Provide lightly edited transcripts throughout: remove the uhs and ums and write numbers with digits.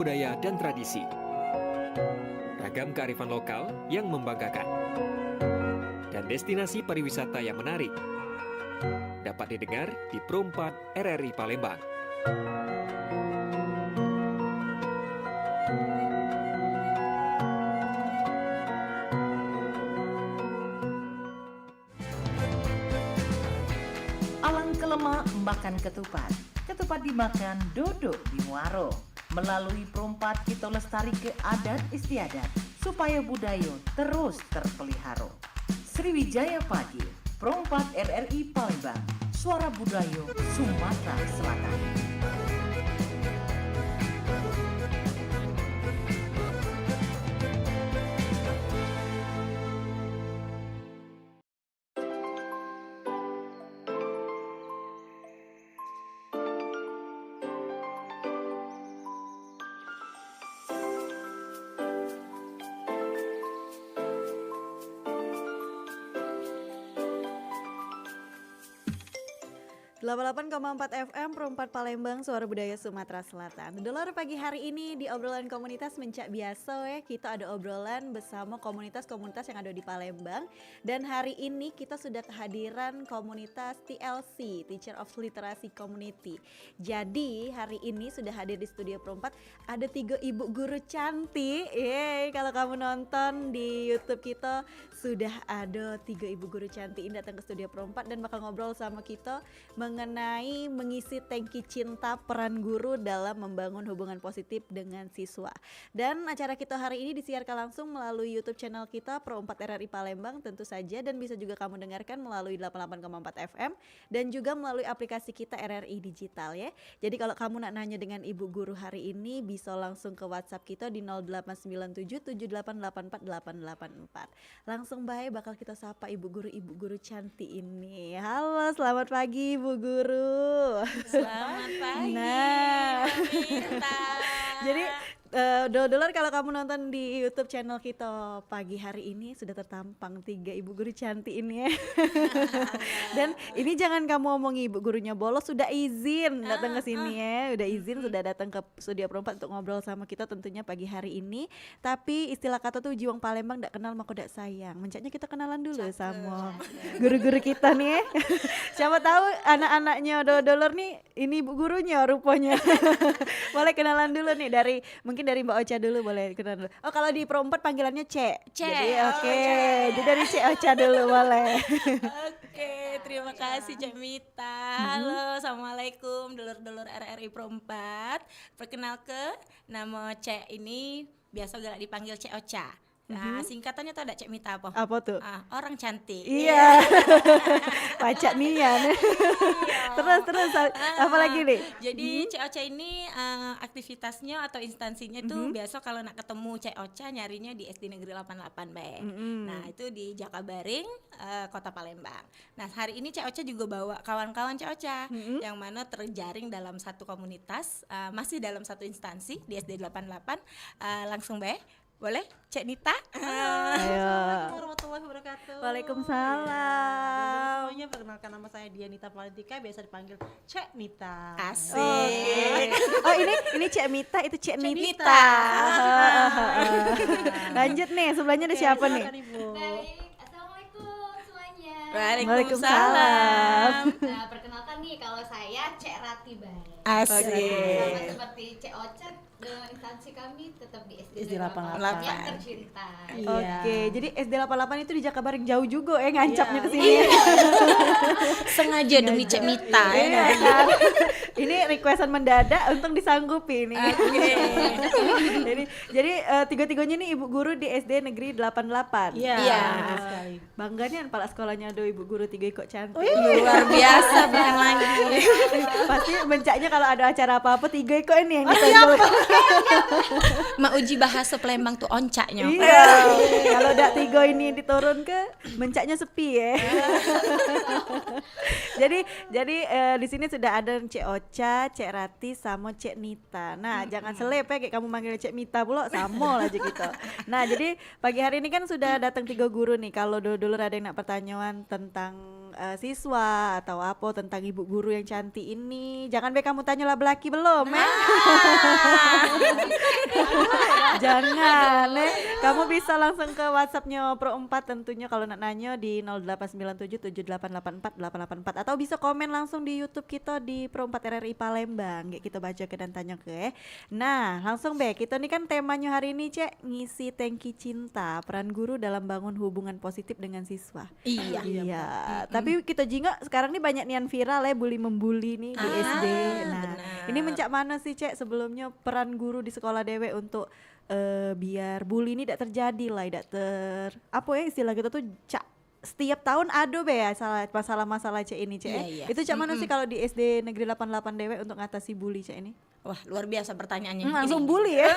budaya dan tradisi. Ragam kearifan lokal yang membanggakan. Dan destinasi pariwisata yang menarik. Dapat didengar di Pro 4 RRI Palembang. Alang kelemak makan ketupat. Ketupat dimakan dodok di muaro. Melalui Pro 4 kita lestari ke adat istiadat supaya budaya terus terpelihara. Sriwijaya Pagi, Pro 4 RRI Palembang, suara budaya Sumatera Selatan. Delapan 88,4 FM Pro 4 Palembang, suara budaya Sumatera Selatan. Dolar pagi hari ini di obrolan komunitas mencak biasa kita ada obrolan bersama komunitas-komunitas yang ada di Palembang. Dan hari ini kita sudah kehadiran komunitas TLC, Teacher of Literacy Community. Jadi hari ini sudah hadir di studio Pro 4 ada 3 ibu guru cantik. Yeay, kalau kamu nonton di YouTube kita sudah ada 3 ibu guru cantik ini datang ke studio Pro 4 dan bakal ngobrol sama kita mengenai mengisi tangki cinta peran guru dalam membangun hubungan positif dengan siswa. Dan acara kita hari ini disiarkan langsung melalui YouTube channel kita Pro 4 RRI Palembang tentu saja, dan bisa juga kamu dengarkan melalui 88,4 FM dan juga melalui aplikasi kita RRI Digital ya. Jadi kalau kamu nak nanya dengan ibu guru hari ini bisa langsung ke WhatsApp kita di 089778848884. Langsung baik bakal kita sapa ibu guru cantik ini. Halo, selamat pagi ibu guru. Selamat pagi. Nah, Minta. jadi dolar kalau kamu nonton di YouTube channel kita pagi hari ini sudah tertampang 3 ibu guru cantik ini ya. Dan ini jangan kamu omongi ibu gurunya bolos, sudah izin datang ke sini ya, udah izin sudah datang ke studio Pro 4 untuk ngobrol sama kita tentunya pagi hari ini. Tapi istilah kata tuh jiwang Palembang ndak kenal maka ndak sayang. Mencaknya kita kenalan dulu sama guru-guru kita nih ya. Siapa tahu anak-anaknya dolar nih ini ibu gurunya rupanya. Boleh kenalan dulu nih dari Mbak Ocha dulu, boleh kenalan dulu. Oh, kalau di Pro 4 panggilannya Cek. Jadi oke. Jadi dari Cek Ocha dulu boleh. Oke, terima kasih Cek Mita. Halo, assalamualaikum dulur-dulur RRI Pro 4. Perkenalkan, nama Cek ini biasa galak dipanggil Cek Ocha. Nah, singkatannya tuh ada Cek Mita apa? Apa tuh? Orang cantik. Iya. Pacak nian. Terus apa lagi nih? Jadi Cek Ocha ini aktivitasnya atau instansinya tuh biasa kalau nak ketemu Cek Ocha nyarinya di SD Negeri 88 Bay. Nah, itu di Jakabaring, Kota Palembang. Nah, hari ini Cek Ocha juga bawa kawan-kawan Cek Ocha yang mana terjaring dalam satu komunitas, masih dalam satu instansi di SD 88. Langsung Bay. Boleh, Cek Nita? Ayo. Warahmatullahi wabarakatuh. Waalaikumsalam. Semuanya, perkenalkan nama saya Dianita Valentika, biasa dipanggil Cek Nita. Asik. Oh, ini Cek Mita, itu Cek Nita. Nita. Lanjut nih, sebelahnya ada siapa nih? Silakan, Ibu. Baik, assalamualaikum semuanya. Waalaikumsalam. Nah, perkenalkan nih, kalau saya Cek Rati Baik. Asik. Sama seperti Cek Ocet, instansi kami tetap di SD 88 yang tercinta. Oke, jadi SD 88 itu di Jakabaring jauh juga ngancapnya ke sini. Sengaja demi Cek Mita. Iya kan? Ini requestan mendadak untung disanggupi nih. Jadi tiga-tiganya nih ibu guru di SD Negeri 88. Iya. Iya. Sekali. Bangga nih kepala sekolahnya ada ibu guru 3 kok cantik. Luar biasa bukan lagi. Pasti bencaknya kalau ada acara apa-apa 3 kok ini yang ditunggu. Mak uji bahasa Palembang tuh oncaknya. Iya. Kalau udah 3 ini diturun ke bencaknya sepi ya. Jadi di sini sudah ada Cek Ocha, Cek Rati sama Cek Nita. Nah, jangan selep ya kayak kamu manggil Cek Mita pula sama aja gitu. Nah, jadi pagi hari ini kan sudah datang 3 guru nih. Kalau dulu ada yang nak pertanyaan tentang siswa atau apa tentang ibu guru yang cantik ini. Jangan be kamu tanya lah belaki belum, Jangan, kamu bisa langsung ke WhatsAppnya Pro 4 tentunya kalau nak nanya di 089778848884 atau bisa komen langsung di YouTube kita di Pro 4 RRI Palembang. Kita baca ke dan tanya ke. Nah, langsung be, kita nih kan temanya hari ini Cek, ngisi tangki cinta, peran guru dalam bangun hubungan positif dengan siswa. Iya. Tapi kita juga sekarang nih banyak nian viral bully-membuli nih di SD. Nah, benar. ini mencak mana sih Cek sebelumnya peran guru di sekolah dewe untuk biar bully ini tidak terjadi lah, apa ya istilah kita tuh Cak, setiap tahun ada be ya masalah-masalah Cek ini Cek. Iya. Itu Cak mana sih kalau di SD Negeri 88 dewe untuk ngatasi bully Cek ini? Wah, luar biasa pertanyaannya. Langsung Ini- bully ya.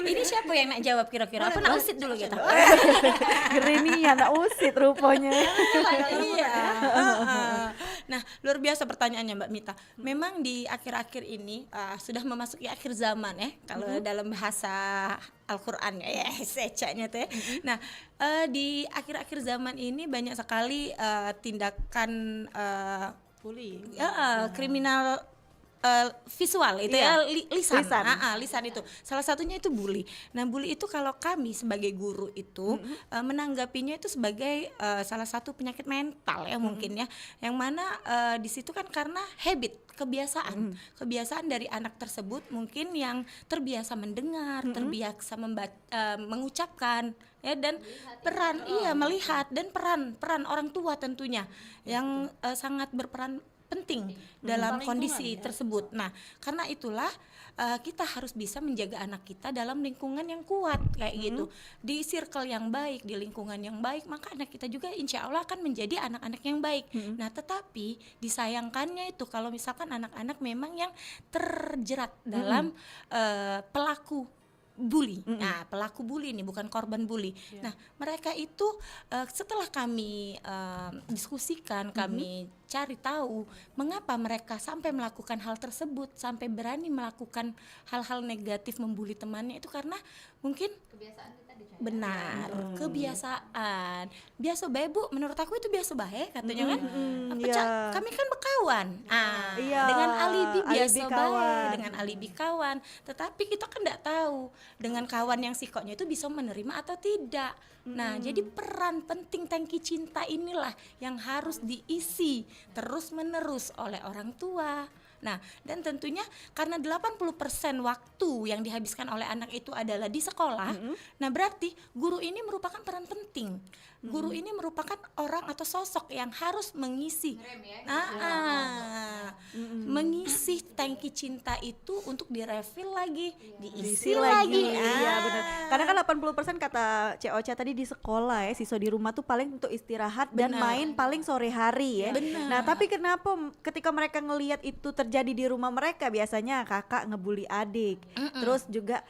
Ini siapa yang nak jawab kira-kira? Apa nak usit dulu kita? Ini anak usit rupanya. Iya. Nah, luar biasa pertanyaannya Mbak Mita. Memang di akhir-akhir ini sudah memasuki akhir zaman ya, kalau dalam bahasa Al-Qur'an ya, secanya tuh ya. Nah, di akhir-akhir zaman ini banyak sekali tindakan Bully. kriminal visual itu Iya. ya, lisan. Lisan. Lisan itu salah satunya itu bully. Nah, bully itu kalau kami sebagai guru itu menanggapinya itu sebagai salah satu penyakit mental ya mungkin ya, yang mana di situ kan karena habit, kebiasaan dari anak tersebut mungkin yang terbiasa mendengar, terbiasa mengucapkan ya, dan melihat dan peran orang tua tentunya yang sangat berperan penting dalam kondisi tersebut. Nah, karena itulah kita harus bisa menjaga anak kita dalam lingkungan yang kuat kayak gitu, di circle yang baik, di lingkungan yang baik, maka anak kita juga insya Allah akan menjadi anak-anak yang baik. Nah, tetapi disayangkannya itu kalau misalkan anak-anak memang yang terjerat dalam pelaku bully. Nah, pelaku bully ini bukan korban bully. Nah, mereka itu setelah kami diskusikan, kami cari tahu mengapa mereka sampai melakukan hal tersebut, sampai berani melakukan hal-hal negatif membuli temannya, itu karena mungkin Kebiasaan kita dicontoh. benar kebiasaan. Biasa bae Bu, menurut aku itu biasa bae katanya kan. iya. Kami kan berkawan. Iya, Dengan alibi biasa alibi bae, kawan. dengan alibi kawan. Tetapi kita kan enggak tahu dengan kawan yang sikapnya itu bisa menerima atau tidak. Nah, jadi peran penting tangki cinta inilah yang harus diisi terus-menerus oleh orang tua. Nah, dan tentunya karena 80% waktu yang dihabiskan oleh anak itu adalah di sekolah, nah berarti guru ini merupakan peran penting. Guru ini merupakan orang atau sosok yang harus mengisi, mengisi tangki cinta itu untuk direfill lagi, diisi lagi. Iya benar. Karena kan 80% kata Cek Ocha tadi di sekolah ya, siswa di rumah tuh paling untuk istirahat dan Benar. main paling sore hari ya. Benar. Nah, tapi kenapa ketika mereka ngelihat itu terjadi di rumah mereka, biasanya kakak ngebully adik. Terus juga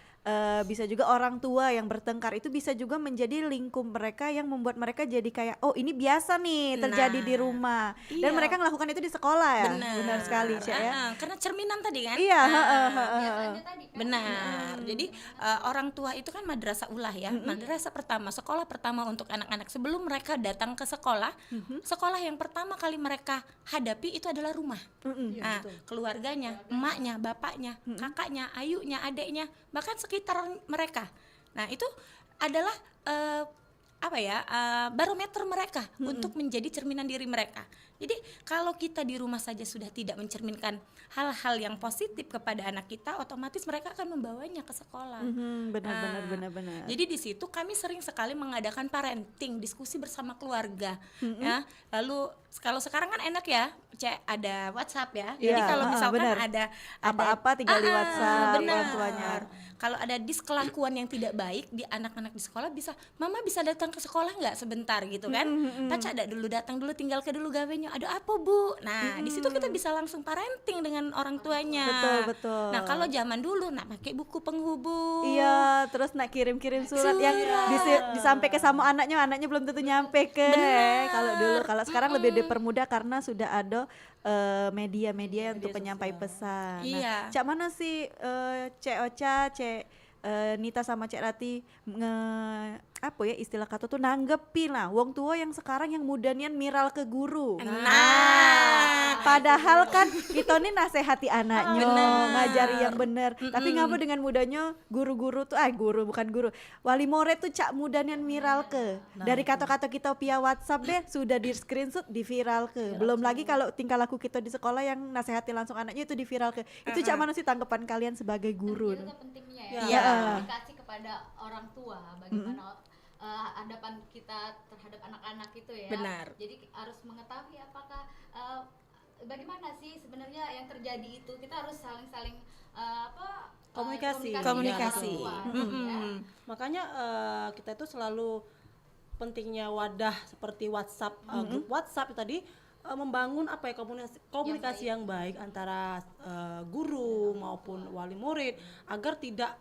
bisa juga orang tua yang bertengkar, itu bisa juga menjadi lingkup mereka yang membuat mereka jadi kayak oh ini biasa nih terjadi di rumah. Dan iya. mereka melakukan itu di sekolah ya. Benar sekali Cek ya. Karena cerminan tadi kan. Iya, Biasanya tadi kan Benar. Jadi orang tua itu kan madrasah ulah ya. Madrasah pertama, sekolah pertama untuk anak-anak sebelum mereka datang ke sekolah. Sekolah yang pertama kali mereka hadapi itu adalah rumah. Nah, keluarganya, emaknya, bapaknya, kakaknya, ayunya, adeknya, bahkan sekitar mereka. Nah, itu adalah barometer mereka untuk menjadi cerminan diri mereka. Jadi kalau kita di rumah saja sudah tidak mencerminkan hal-hal yang positif kepada anak kita, otomatis mereka akan membawanya ke sekolah. Benar. Jadi di situ kami sering sekali mengadakan parenting, diskusi bersama keluarga. Ya, lalu kalau sekarang kan enak ya, Cek, ada WhatsApp ya. Jadi Iya, kalau misalkan benar. ada Apa-apa tinggal di WhatsApp benar. orang tuanya. Kalau ada kelakuan yang tidak baik di anak-anak di sekolah, Mama bisa datang ke sekolah nggak sebentar gitu kan? Paca ada dulu, datang dulu, tinggal ke dulu gawenya. Ada apa Bu? Nah, di situ kita bisa langsung parenting dengan orang tuanya. Betul. Nah, kalau zaman dulu nak pakai buku penghubung. Iya, terus nak kirim-kirim surat yang disampaikan sama anaknya belum tentu nyampe ke. Kalau dulu, kalau sekarang lebih dipermudah karena sudah ada media-media untuk penyampai pesan. Iya. Nah, Cak mana sih Cek Ocha, Cek Nita sama Cek Rati istilah kata tuh nanggepin lah wong tua yang sekarang yang mudanian miral ke guru. Padahal kan kita nih nasehati anaknya, ngajari yang bener. Tapi ngapa dengan mudanya guru-guru tuh wali murid tuh cak mudanian miral ke. Dari kata-kata kita via WhatsApp deh sudah di screenshot di viral ke. Belum lagi kalau tingkah laku kita di sekolah yang nasehati langsung anaknya itu di viral ke. Itu cak mana sih tanggapan kalian sebagai guru? Itu pentingnya Iya. komunikasi kepada orang tua, bagaimana hadapan kita terhadap anak-anak itu ya. Benar. Jadi harus mengetahui apakah bagaimana sih sebenarnya yang terjadi itu. Kita harus saling Komunikasi. Komunikasi. dengan orang tua, ya. Makanya kita itu selalu pentingnya wadah seperti WhatsApp, grup WhatsApp tadi membangun komunikasi yang baik antara guru maupun wali murid agar tidak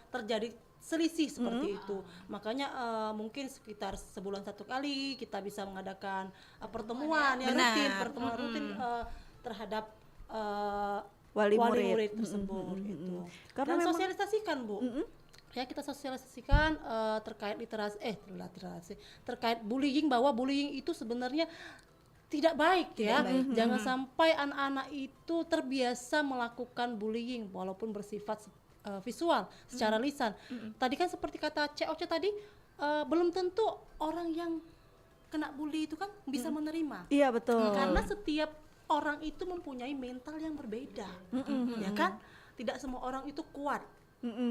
terjadi selisih seperti itu. Makanya mungkin sekitar sebulan satu kali kita bisa mengadakan pertemuan yang rutin, terhadap Wali murid tersebut gitu. Karena Dan memang sosialisasikan Bu. Ya kita sosialisasikan terkait literasi terkait bullying, bahwa bullying itu sebenarnya tidak baik ya. Jangan sampai anak-anak itu terbiasa melakukan bullying walaupun bersifat visual secara lisan. Tadi kan seperti kata COC tadi, belum tentu orang yang kena bully itu kan bisa menerima. iya betul. Karena setiap orang itu mempunyai mental yang berbeda, ya kan? Tidak semua orang itu kuat.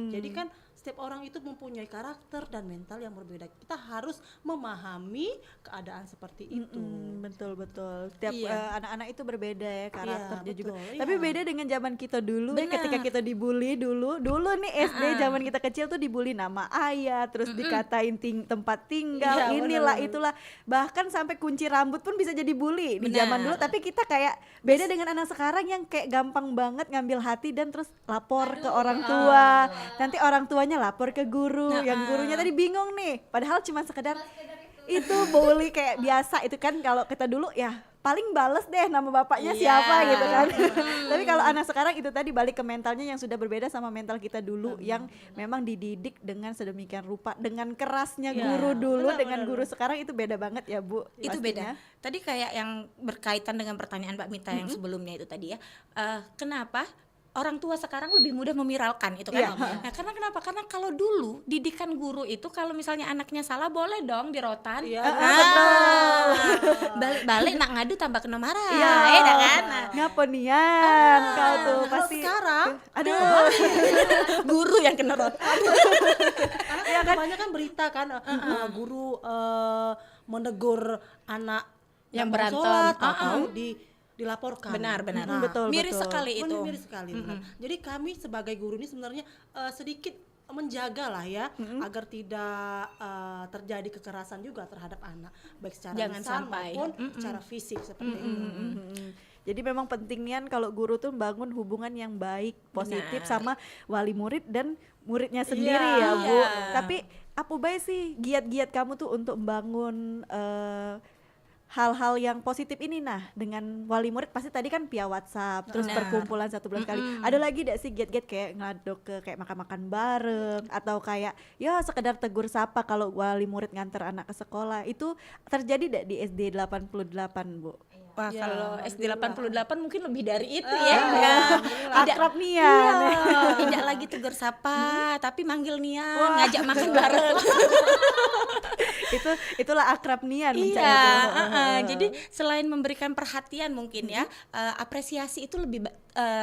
Jadi kan setiap orang itu mempunyai karakter dan mental yang berbeda. Kita harus memahami keadaan seperti itu. Betul. Setiap Iya. anak-anak itu berbeda ya karakternya Iya, juga. betul, Tapi iya. beda dengan zaman kita dulu ya, Benar. ketika kita dibully dulu nih SD zaman kita kecil tuh dibully nama ayah, terus dikatain tempat tinggal, Iya, inilah benar. itulah. Bahkan sampai kunci rambut pun bisa jadi bully di Benar. zaman dulu. Tapi kita kayak beda dengan anak sekarang yang kayak gampang banget ngambil hati dan terus lapor ke orang tua. Nanti orang tuanya lapor ke guru, yang gurunya tadi bingung nih. Padahal cuma sekedar itu bully kayak biasa itu kan. Kalau kita dulu ya paling bales deh nama bapaknya siapa gitu kan. Tapi kalau anak sekarang itu tadi balik ke mentalnya yang sudah berbeda sama mental kita dulu yang memang dididik dengan sedemikian rupa, dengan kerasnya guru dulu dengan guru sekarang itu beda banget ya Bu. Itu pastinya. beda. Tadi kayak yang berkaitan dengan pertanyaan Mbak Mita yang sebelumnya itu tadi ya. Kenapa orang tua sekarang lebih mudah memiralkan itu kan? Iya. Nah, karena kenapa? Karena kalau dulu didikan guru itu kalau misalnya anaknya salah boleh dong dirotan. Iya, Balik nak ngadu tambah kena marah. Iya, Dah kan? Nah, ngapa nian kau tuh kalau pasti. sekarang Aduh. guru yang kena rotan. karena kebanyakan berita kan guru menegur anak Yang mau berantem. sholat atau dilaporkan. Benar. Betul, Miris betul. sekali itu. Miris sekali. Benar. Jadi kami sebagai guru ini sebenarnya sedikit menjaga lah ya agar tidak terjadi kekerasan juga terhadap anak baik secara Jangan lisan sampai. maupun secara fisik seperti itu. Jadi memang pentingnya kalau guru tuh bangun hubungan yang baik, positif Benar. sama wali murid dan muridnya sendiri ya Bu. Iya. Tapi apa baik sih giat-giat kamu tuh untuk membangun hal-hal yang positif ini dengan wali murid pasti tadi kan via WhatsApp terus Benar. perkumpulan 1 bulan sekali. Ada lagi gak sih giat-giat kayak ngadok ke kayak makan-makan bareng atau kayak ya sekedar tegur sapa kalau wali murid nganter anak ke sekolah itu terjadi gak di SD 88 Bu? Wah, Ya, kalau SD 88 mungkin lebih dari itu Iya. ya. Akrab nian. Tidak lagi tegur sapa, tapi manggil Nian, ngajak makan bareng. Itulah akrab nian Iya, mencari. jadi selain memberikan perhatian mungkin ya, apresiasi itu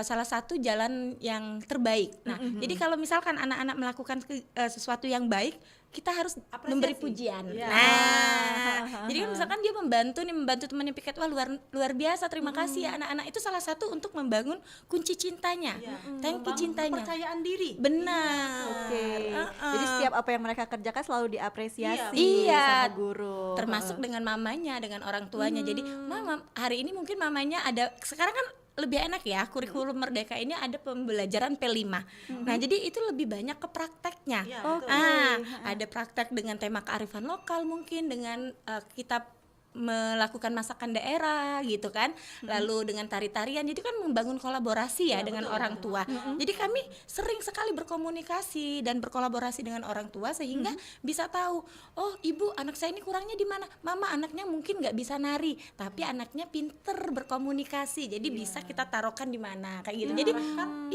salah satu jalan yang terbaik. Nah, jadi kalau misalkan anak-anak melakukan sesuatu yang baik, kita harus memberi pujian. Iya. Nah, jadi kan misalkan dia membantu temannya piket, wah luar biasa, terima kasih ya anak-anak. Itu salah satu untuk membangun kunci cintanya, thank you cintanya. Kepercayaan diri. Benar. Oke. Jadi setiap apa yang mereka kerjakan selalu diapresiasi Iya. sama guru. Termasuk dengan mamanya, dengan orang tuanya. Jadi mama hari ini mungkin mamanya ada, sekarang kan lebih enak ya, kurikulum Merdeka ini ada pembelajaran P5. Nah, jadi itu lebih banyak ke prakteknya. Iya, Oke. betul. Ada praktek dengan tema kearifan lokal mungkin dengan kita melakukan masakan daerah gitu kan, lalu dengan tari-tarian, jadi kan membangun kolaborasi ya dengan orang tua. Jadi kami sering sekali berkomunikasi dan berkolaborasi dengan orang tua sehingga bisa tahu, oh ibu anak saya ini kurangnya di mana, mama anaknya mungkin nggak bisa nari tapi anaknya pinter berkomunikasi, jadi bisa kita taruhkan di mana kayak gitu. Jadi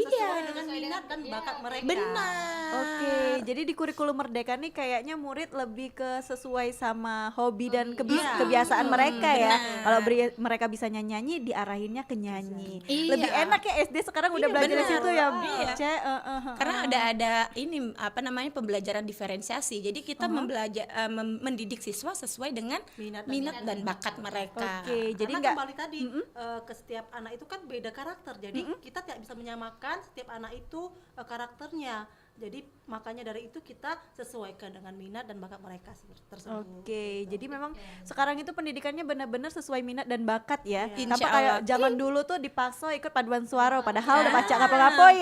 Sesuai dengan minat dan bakat mereka. benar. Oke, jadi di kurikulum Merdeka nih kayaknya murid lebih ke sesuai sama hobi dan kebiasaan mereka ya. Kalau mereka bisa nyanyi, diarahinnya ke nyanyi. Iya. Lebih enak ya SD sekarang udah belajar di benar. situ ya, Iya. Ce. Karena ada ini apa namanya pembelajaran diferensiasi. Jadi kita mendidik siswa sesuai dengan minat dan bakat mereka. Oke, jadi Karena nggak kembali tadi ke setiap anak itu kan beda karakter, jadi kita tidak bisa menyamakan setiap anak itu karakternya. Jadi makanya dari itu kita sesuaikan dengan minat dan bakat mereka tersebut. Oke, jadi memang sekarang itu pendidikannya benar-benar sesuai minat dan bakat ya. Insya Tanpa kayak Allah. zaman dulu tuh dipaksa ikut paduan suara, padahal udah baca ngapa-ngapoi.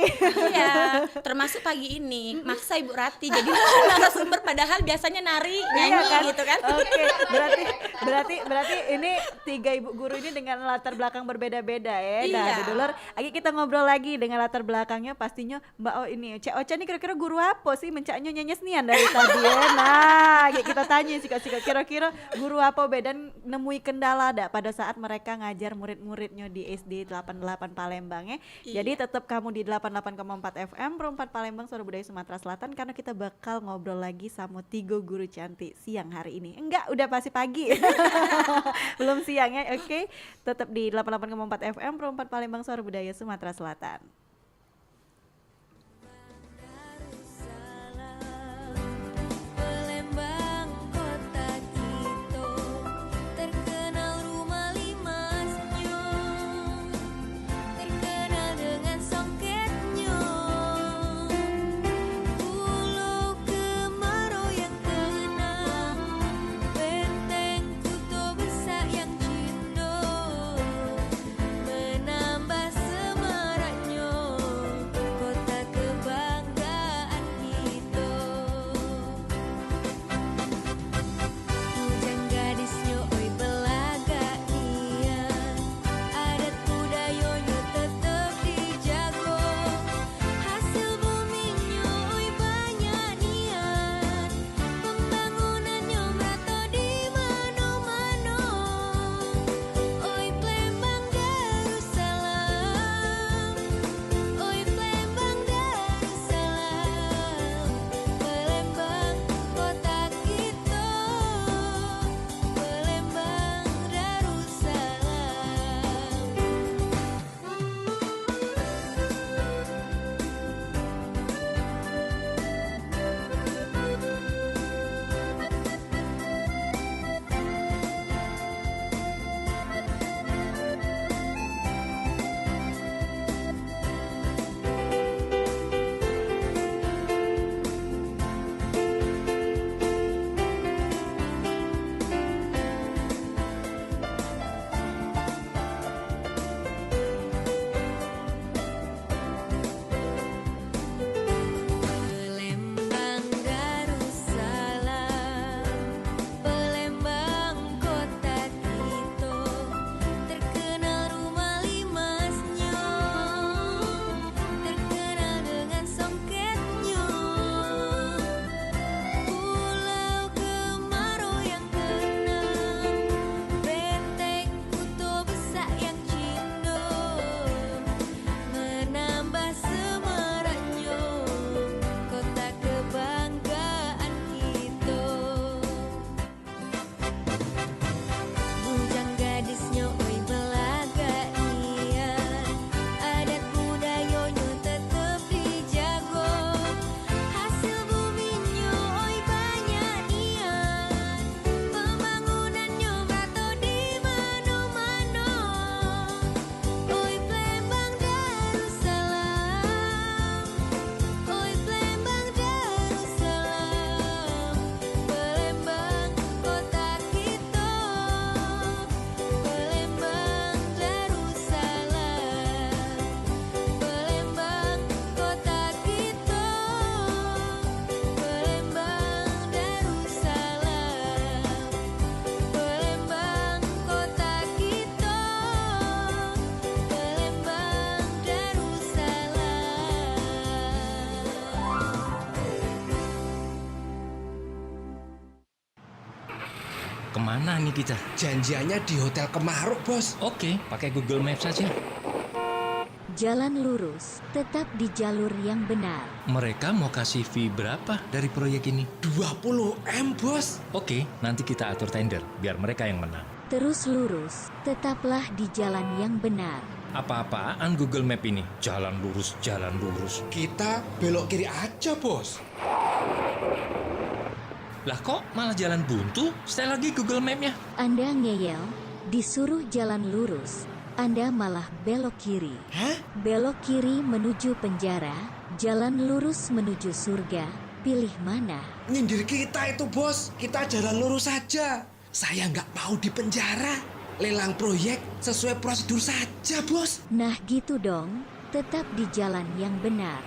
Iya, termasuk pagi ini maksa Ibu Rati jadi narasumber padahal biasanya nari, nyanyi gitu kan. Oke, berarti ini 3 ibu guru ini dengan latar belakang berbeda-beda ya. Nah, Iya. Dulur, lagi kita ngobrol lagi dengan latar belakangnya pastinya Mbak O ini. Cek Ocha nih kira-kira guru apa sih mencaknya nyanyi senian dari tadi ya. Nah, kita tanya sih kira-kira guru apa be dan nemui kendala ada pada saat mereka ngajar murid-muridnya di SD 88 Palembang ya. Jadi tetap kamu di 88,4 FM Pro 4 Palembang Suara Budaya Sumatera Selatan karena kita bakal ngobrol lagi sama 3 guru cantik siang hari ini. Enggak, udah pasti pagi. Belum siang ya. Oke. Tetap di 88,4 FM Pro 4 Palembang Suara Budaya Sumatera Selatan. Palembang kota kita terkenal rumah limasnya, terkenal dengan songketnya, pulau kemarau yang tenang, benteng kuto besar yang cindo, menambah semaraknya kemana nih kita? Janjiannya di Hotel Kemaruk, Bos. Oke, pakai Google Maps saja. Jalan lurus, tetap di jalur yang benar. Mereka mau kasih fee berapa dari proyek ini? 20M, Bos. Oke, nanti kita atur tender, biar mereka yang menang. Terus lurus, tetaplah di jalan yang benar. Apa-apaan Google Map ini? Jalan lurus, jalan lurus. Kita belok kiri aja, Bos. Lah kok malah jalan buntu? Setel lagi Google Map-nya. Anda ngeyel, disuruh jalan lurus, Anda malah belok kiri. Hah? Belok kiri menuju penjara, jalan lurus menuju surga. Pilih mana? Nyindir kita itu, Bos. Kita jalan lurus saja. Saya nggak mau di penjara. Lelang proyek sesuai prosedur saja, Bos. Nah gitu dong, tetap di jalan yang benar.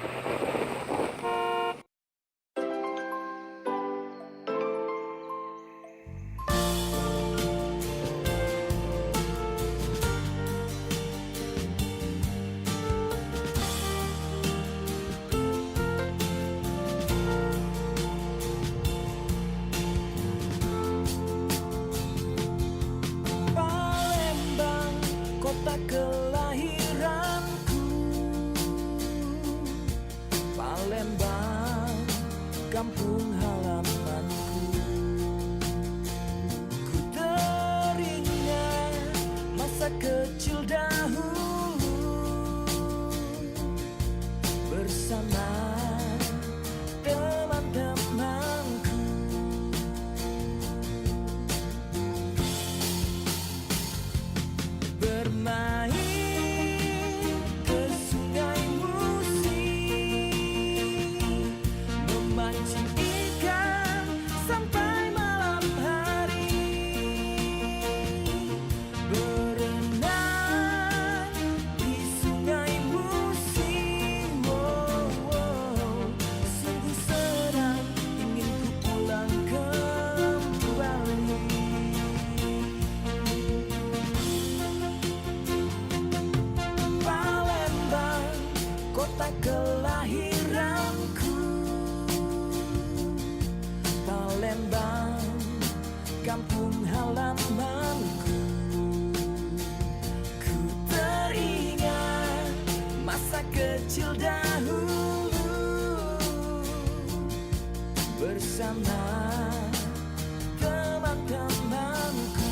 Palembang, kota kelahiranku. Palembang, kampung halamanku. Ku teringat masa kecil dahulu bersama teman-temanku. Bermain ke sungai Musi, memancing ikan sampai malam hari, berenang di sungai Musi. Wow, wow, sungguh senang ingin ku pulang kembali. Palembang, kota kelahiranku. Palembang, kampung halamanku. Ku teringat masa kecil dahulu bersama teman-temanku.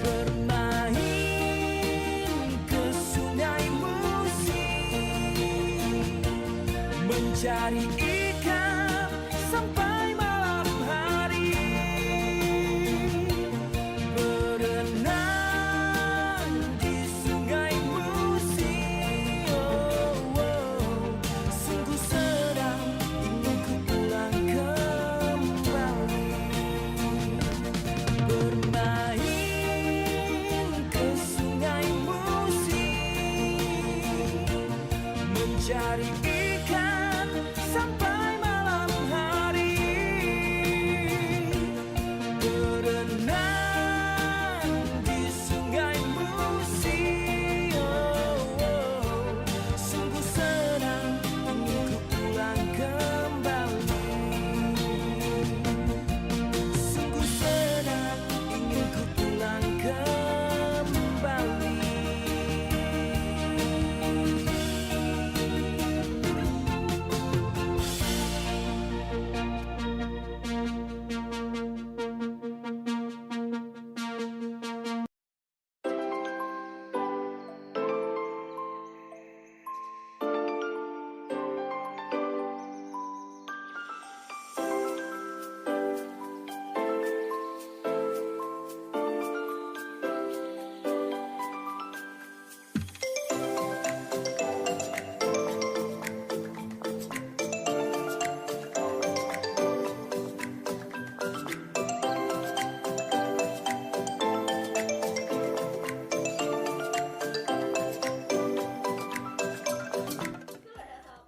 Bermain ke sungai Musi, mencari ikan sampai malam hari, berenang di sungai Musi. Oh, oh, sungguh senang ingin ku pulang kembali. Bermain ke sungai Musi, mencari ikan sampai malam hari, berenang di sungai Musi. Oh, oh, sungguh senang ingin ku pulang kembali. Sungguh senang ingin ku pulang kembali.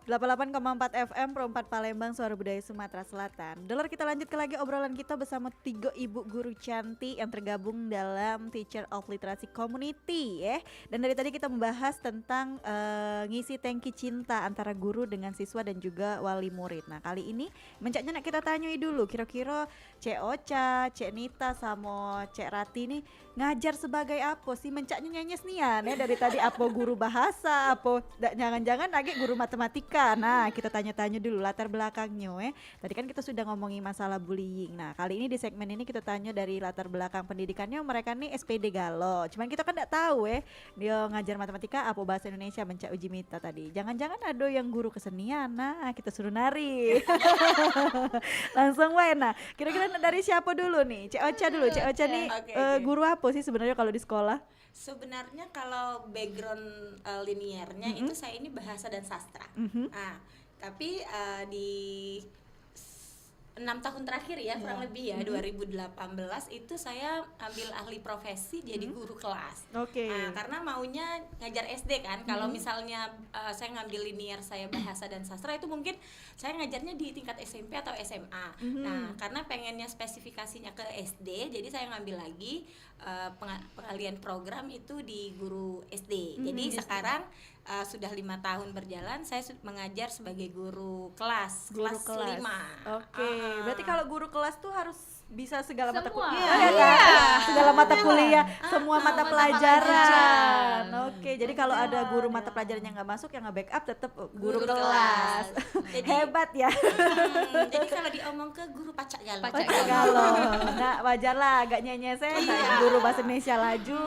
88,4 FM Pro 4 Palembang, Suara Budaya Sumatera Selatan. Dolar, kita lanjutkan lagi obrolan kita bersama 3 ibu guru cantik yang tergabung dalam Teacher of Literasi Community ya. Dan dari tadi kita membahas tentang ngisi tangki cinta antara guru dengan siswa dan juga wali murid. Nah kali ini mencaknya nak kita tanyai dulu, kira-kira Cek Ocha, Cek Nita sama Cek Rati nih ngajar sebagai apa sih? Mencaknya nyenyes nian ya dari tadi, apa guru bahasa, apa jangan-jangan lagi guru matematika. Nah kita tanya-tanya dulu latar belakangnya Tadi kan kita sudah ngomongin masalah bullying. Nah kali ini di segmen ini kita tanya dari latar belakang pendidikannya. Mereka nih SPD Galo, cuman kita kan gak tahu dia ngajar matematika apa bahasa Indonesia. Mencak Uji Mita tadi, jangan-jangan ada yang guru kesenian. Nah kita suruh nari. Langsung nah kira-kira dari siapa dulu nih? Cek Ocha dulu. Cek Ocha nih guru apa sih sebenarnya kalau di sekolah? Sebenarnya kalau background linearnya itu saya ini bahasa dan sastra. Nah, tapi di 6 tahun terakhir ya kurang lebih ya 2018 itu saya ambil ahli profesi jadi guru kelas. Nah, karena maunya ngajar SD kan. Kalau misalnya saya ngambil linear saya bahasa dan sastra itu mungkin saya ngajarnya di tingkat SMP atau SMA. Nah, karena pengennya spesifikasinya ke SD, jadi saya ngambil lagi pengalian program itu di guru SD. Jadi sekarang sudah 5 tahun berjalan saya mengajar sebagai guru kelas 5. Berarti kalau guru kelas tuh harus bisa segala mata Semua. kuliah, segala mata kuliah, semua mata pelajaran. Jadi kalau ada guru mata pelajaran yang nggak masuk, yang nggak backup tetap guru kelas. Jadi, hebat ya. Jadi kalau diomong ke guru pacak galau. Nah wajar lah agak nyenyesen. Nah, guru bahasa Indonesia laju.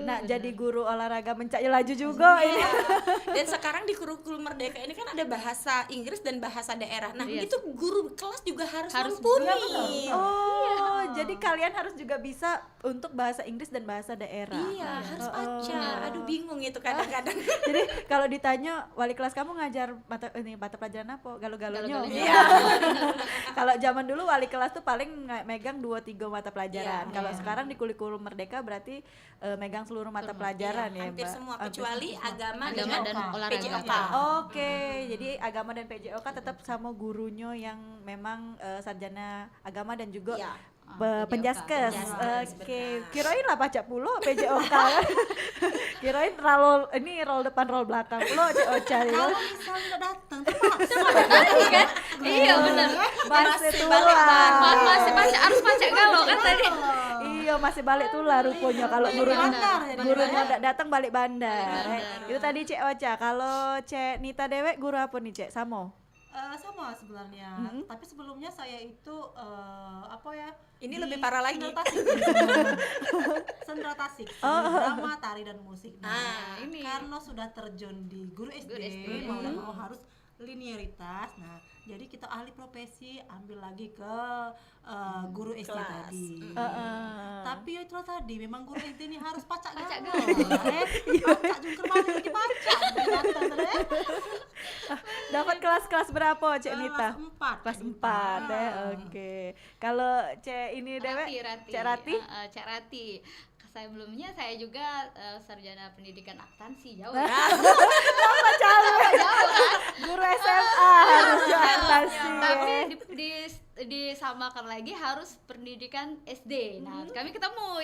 Nah jadi guru olahraga mencaknya laju juga ini. Dan sekarang di kurikulum Merdeka ini kan ada bahasa Inggris dan bahasa daerah. Nah itu guru kelas juga harus mumpuni. Jadi kalian harus juga bisa untuk bahasa Inggris dan bahasa daerah. Iya, harus baca. Aduh bingung itu kadang-kadang. Jadi kalau ditanya wali kelas kamu ngajar mata pelajaran apa? Galuh-galuhnya. Kalau zaman dulu wali kelas tuh paling megang 2-3 mata pelajaran. Kalau sekarang di kurikulum Merdeka berarti megang seluruh mata pelajaran ya, hampir Mbak. semua kecuali agama dan olahraga. PJOK. Jadi agama dan PJOK tetap sama gurunya yang memang sarjana agama dan juga penjaskes. Kirain lah pacak pulo PJOK. Kirain roll depan roll belakang pulo Ocha. Kalau misalnya datang kan? Iya benar. Masih Masih harus pacak galau kan tadi. Iya masih balik tulah rupanya kalau gurunya datang balik bandar. Itu tadi Cek Ocha. Kalau Cek Nita dewek guru apa nih Cek? Sama sebenarnya. Tapi sebelumnya saya itu ini lebih parah lagi. Sendra Tasik, drama, tari dan musik. Ini karena sudah terjun di guru SD, mau tidak mau harus linearitas. Nah, jadi kita ahli profesi ambil lagi ke guru SD tadi. Tapi itu tadi memang guru SD ini harus pacak galau. Pacak jungker balik lagi pacak. dapat kelas berapa Cek Nita? Kelas 4. Kelas 4 oke. Kalau Cek ini dewek Cek Rati? Cek Rati. Sebelumnya saya juga sarjana pendidikan akuntansi, jauh Apa jauh kan? Guru SMA harus akuntansi. Tapi disamakan lagi harus pendidikan SD. Nah, kami ketemu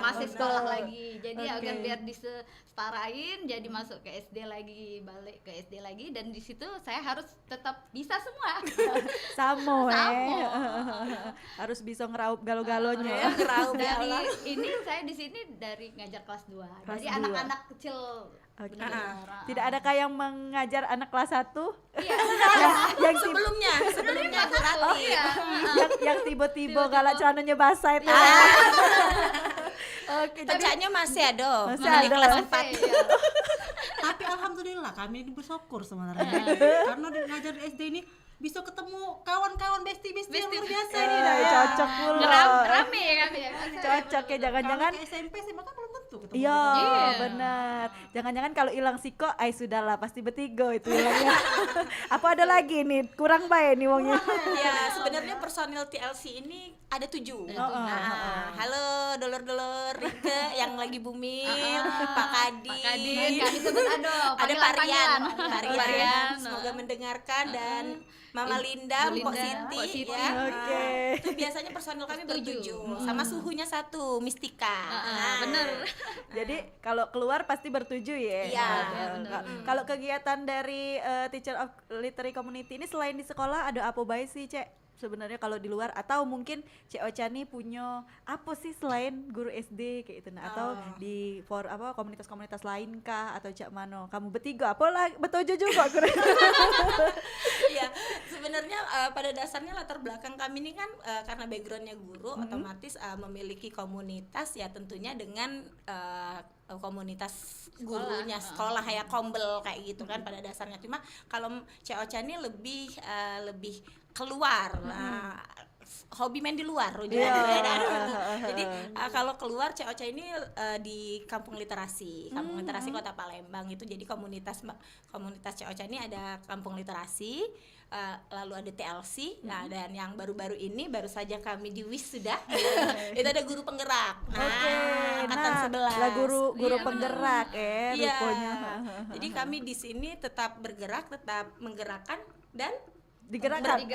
masih sekolah lagi. Jadi agar biar disetarain, jadi masuk ke SD lagi, balik ke SD lagi, dan di situ saya harus tetap bisa semua. Samo. Harus bisa ngeraup galo-galonya. Dari ini saya di sini dari ngajar kelas 2. Jadi anak-anak kecil. Tidak adakah yang mengajar anak kelas 1? Iya. yang sebelumnya Rati. yang tiba-tiba kalau celananya basah itu. Oke, Pacaknya masih ada. Masih ada. Kelas 4. Tapi alhamdulillah kami ini bersyukur sebenarnya. Karena ngajar di SD ini bisa ketemu kawan-kawan besti-besti yang luar biasa ini. Cocok pula. Rame kan ya. Cocok ya, jangan-jangan kalau ke SMP sih maka belum tentu ketemu. Iya, benar. Jangan-jangan kalau hilang siko, sudahlah pasti bertiga itu hilangnya. Apa ada lagi nih? Kurang baik nih wongnya. Ya, sebenarnya personil TLC ini ada 7. Halo dulur-dulur Rike yang lagi booming, Pak Kadin. Kadi sebut Ada Pak Rian. Semoga juga mendengarkan dan Mama Linda, Bu Mpok Linda, Mpok Siti Siti. ya. Oke. Itu biasanya personil kami Setuju. bertujuh. Sama suhunya satu, Mistika. Bener. Jadi kalau keluar pasti bertuju ya. Iya, Nah, kalau kegiatan dari Teacher of Literary Community ini selain di sekolah ada apa baik sih, Cek? Sebenarnya kalau di luar atau mungkin Cek Ocha nih punya apa sih selain guru SD kayak gitu nah atau di komunitas-komunitas lain kah atau Cak Mano? Kamu bertiga apa lah betuju juga guru. Iya, sebenarnya pada dasarnya latar belakang kami ini kan karena backgroundnya guru, otomatis memiliki komunitas ya tentunya dengan komunitas gurunya sekolah ya kombel kayak gitu kan pada dasarnya. Cuma kalau Ceocha ini lebih keluar. Hobi main di luar jadi kalau keluar Ceocha ini di Kampung Literasi Kota Palembang itu jadi komunitas Ceocha ini ada Kampung Literasi lalu ada TLC nah dan yang baru-baru ini baru saja kami di wisuda itu ada guru penggerak angkatan 11 lah guru Iya, penggerak rupanya. Jadi kami di sini tetap bergerak tetap menggerakkan dan digerakkan.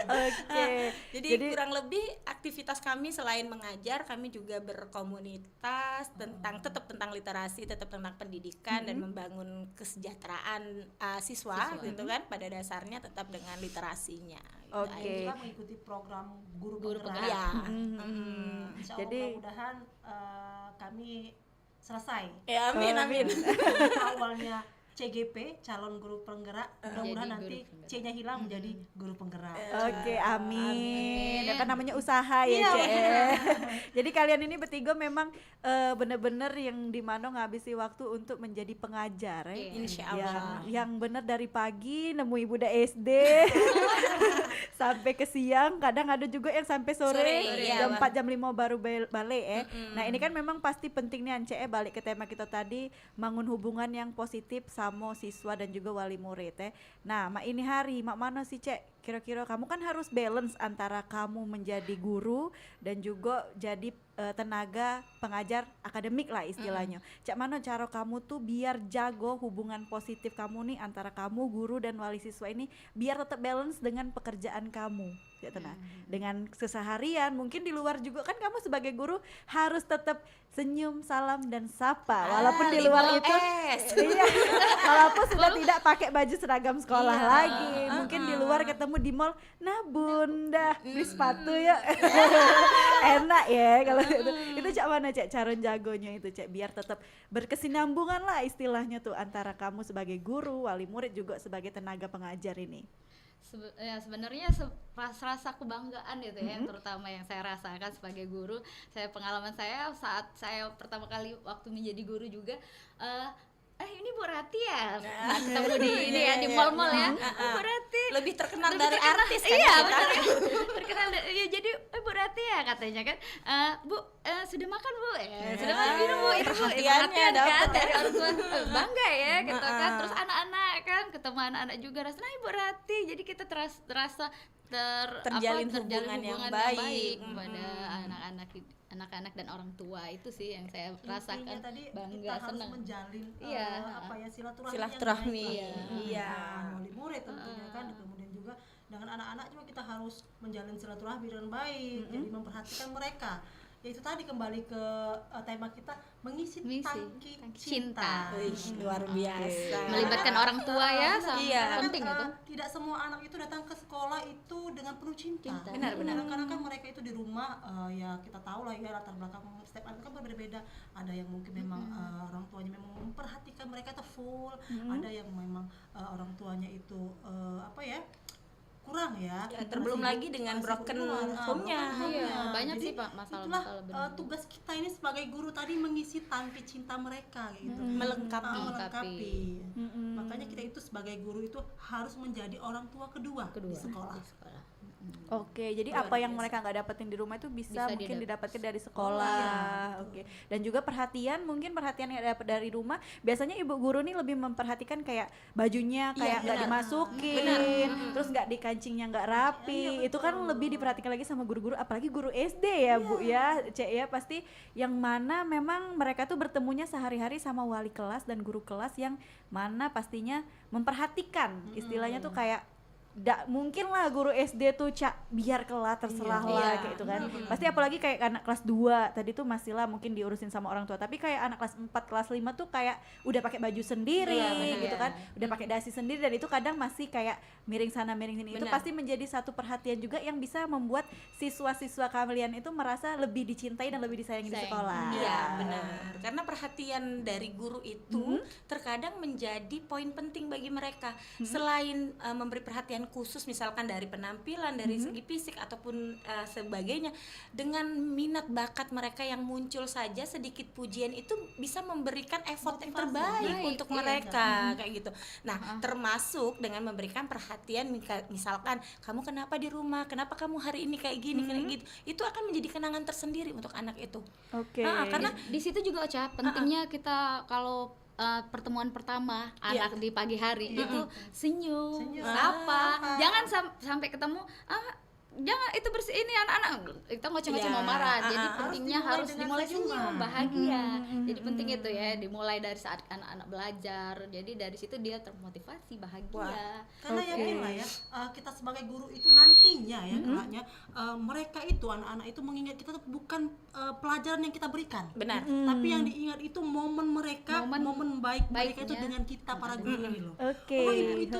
Oke. Jadi kurang lebih aktivitas kami selain mengajar, kami juga berkomunitas tetap tentang literasi, tetap tentang pendidikan dan membangun kesejahteraan siswa gitu kan. Pada dasarnya tetap dengan literasinya. Oke. Juga mengikuti program guru penggerak. Ya. Insya Allah Jadi mudah-mudahan kami selesai. Ya, amin. Awalnya CGP calon guru penggerak, mudah-mudahan nanti C-nya hilang menjadi guru penggerak. Oke, amin. Ya kan namanya usaha ya, Cek. Jadi kalian ini bertiga memang bener-bener yang di Mano ngabisi waktu untuk menjadi pengajar ya. Insya Allah. Yang bener dari pagi nemu ibu SD sampai ke siang, kadang ada juga yang sampai sore jam 4 jam 5 baru balik ya. Nah, ini kan memang pasti penting nih Ance balik ke tema kita tadi, bangun hubungan yang positif sama siswa dan juga wali murid ya. Nah, mak ini hari mak mana sih Cek? Kira-kira kamu kan harus balance antara kamu menjadi guru dan juga jadi tenaga pengajar akademik lah istilahnya. Cak mana cara kamu tuh biar jago hubungan positif kamu nih antara kamu guru dan wali siswa ini biar tetap balance dengan pekerjaan kamu. Ya tenang. Dengan keseharian mungkin di luar juga kan kamu sebagai guru harus tetap senyum, salam dan sapa walaupun di luar itu iya, walaupun sudah tidak pakai baju seragam sekolah lagi. Mungkin di luar ketemu di mall, nah bunda beli sepatu ya. Enak ya kalau itu Cak mana Cak cara jagonya itu Cak biar tetap berkesinambungan lah istilahnya tuh antara kamu sebagai guru, wali murid juga sebagai tenaga pengajar ini. Sebenarnya rasa kebanggaan itu ya, terutama yang saya rasakan sebagai guru. Pengalaman saya saat saya pertama kali waktu menjadi guru juga, ini Bu Rati ya, ketemu di ini ya di mall-mall ya, Bu Rati lebih terkenal dari artis kan? Iya benar ya, terkenal ya, jadi Bu Rati ya katanya kan, Bu sudah makan Bu, sudah makan minum Bu, itu Bu perhatian kan dari orang tua, bangga ya gitu kan. Terus anak-anak kan ketemu anak-anak juga rasanya Ibu Rati, jadi kita terasa terjalin hubungan yang baik pada anak-anak dan orang tua. Itu sih yang saya rasakan, tadi bangga, kita senang. harus menjalin silaturahmi wali murid tentunya kan, kemudian juga dengan anak-anak juga kita harus menjalin silaturahmi dengan baik, jadi memperhatikan mereka. Ya itu tadi kembali ke tema kita mengisi tangki cinta. Luar biasa. Melibatkan orang tua ya, penting itu. Tidak semua anak itu datang ke sekolah itu dengan penuh cinta. Benar-benar. Karena kan mereka itu di rumah ya kita tahu lah ya latar belakang setiap anak kan berbeda. Ada yang mungkin memang orang tuanya memang memperhatikan mereka itu full, ada yang memang orang tuanya itu kurang ya, belum lagi dengan broken home-nya. Banyak sih Pak masalah-masalah. Itulah tugas kita ini sebagai guru tadi mengisi tangki cinta mereka gitu. Melengkapi. Makanya kita itu sebagai guru itu harus menjadi orang tua kedua di sekolah. Oke, jadi Luar apa yang biasa. mereka nggak dapetin di rumah itu bisa Bisa mungkin didapat. didapatkan dari sekolah. Oke. Dan juga perhatian, mungkin perhatian yang dapat dari rumah. Biasanya ibu guru nih lebih memperhatikan kayak bajunya kayak nggak dimasukin, terus nggak dikancingnya nggak rapi. Itu kan lebih diperhatikan lagi sama guru-guru, apalagi guru SD ya Bu ya, Cek ya, pasti yang mana memang mereka tuh bertemunya sehari-hari sama wali kelas dan guru kelas yang mana pastinya memperhatikan. Istilahnya tuh kayak mungkin lah guru SD tuh biar kelah terserah lah kayak itu kan. Pasti apalagi kayak anak kelas 2 tadi tuh masih lah mungkin diurusin sama orang tua, tapi kayak anak kelas 4 kelas 5 tuh kayak udah pakai baju sendiri gitu kan, udah pakai dasi sendiri, dan itu kadang masih kayak miring sana miring sini. Itu pasti menjadi satu perhatian juga yang bisa membuat siswa-siswa kalian itu merasa lebih dicintai dan lebih disayangi di sekolah. Iya benar, karena perhatian dari guru itu terkadang menjadi poin penting bagi mereka. Selain memberi perhatian khusus misalkan dari penampilan, dari segi fisik ataupun sebagainya, dengan minat bakat mereka yang muncul saja sedikit pujian itu bisa memberikan effort yang terbaik untuk mereka kayak gitu. Nah, termasuk dengan memberikan perhatian misalkan kamu kenapa di rumah, kenapa kamu hari ini kayak gini kayak gitu, itu akan menjadi kenangan tersendiri untuk anak itu. Oke. Karena Di situ juga Ocha, pentingnya kita kalau pertemuan pertama anak di pagi hari itu senyum, sapa, jangan sampai ketemu jangan itu bersih ini anak-anak kita ngoceh-ngoceh mau marah. Jadi pentingnya harus dimulai senyum, bahagia. Jadi penting itu ya, dimulai dari saat anak-anak belajar. Jadi dari situ dia termotivasi, bahagia. Karena yakin lah ya, kita sebagai guru itu nantinya ya kelaknya mereka itu anak-anak itu mengingat kita tuh bukan pelajaran yang kita berikan, benar, tapi yang diingat itu momen mereka, momen baik mereka itu dengan kita para guru ini loh. Oh ibu itu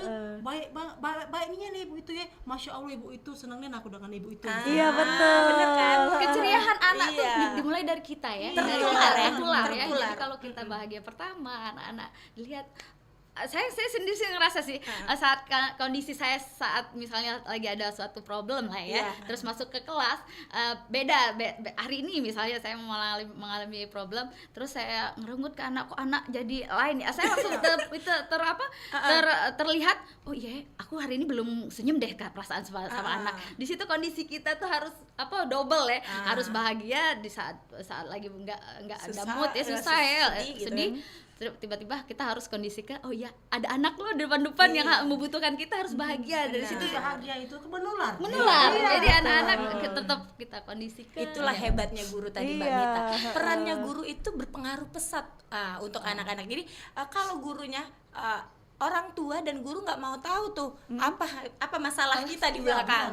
baiknya nih ibu itu ya, masya Allah ibu itu senangnya aku dengan ibu itu. Iya betul. Bener kan? Keceriaan anak tuh dimulai dari kita ya, tertular ya. Jadi kalau kita bahagia pertama, anak-anak lihat saya sendiri sih ngerasa sih saat kondisi saya saat misalnya lagi ada suatu problem lah ya, terus masuk ke kelas beda hari ini misalnya saya mengalami problem, terus saya ngerenggut ke anak, kok anak jadi lain ya, saya langsung terlihat oh iya aku hari ini belum senyum deh Kak, perasaan sama anak. Di situ kondisi kita tuh harus double ya, harus bahagia di saat lagi nggak ada mood ya, susah ya, sedih. Tiba-tiba kita harus kondisikan, oh iya ada anak lo di depan yang membutuhkan kita, harus bahagia. Dari situ bahagia itu menular. Jadi anak-anak tetap kita kondisikan. Itulah hebatnya guru tadi Mbak Mita. Perannya guru itu berpengaruh pesat untuk anak-anak. Jadi kalau gurunya orang tua dan guru nggak mau tahu tuh apa masalah kita di belakang.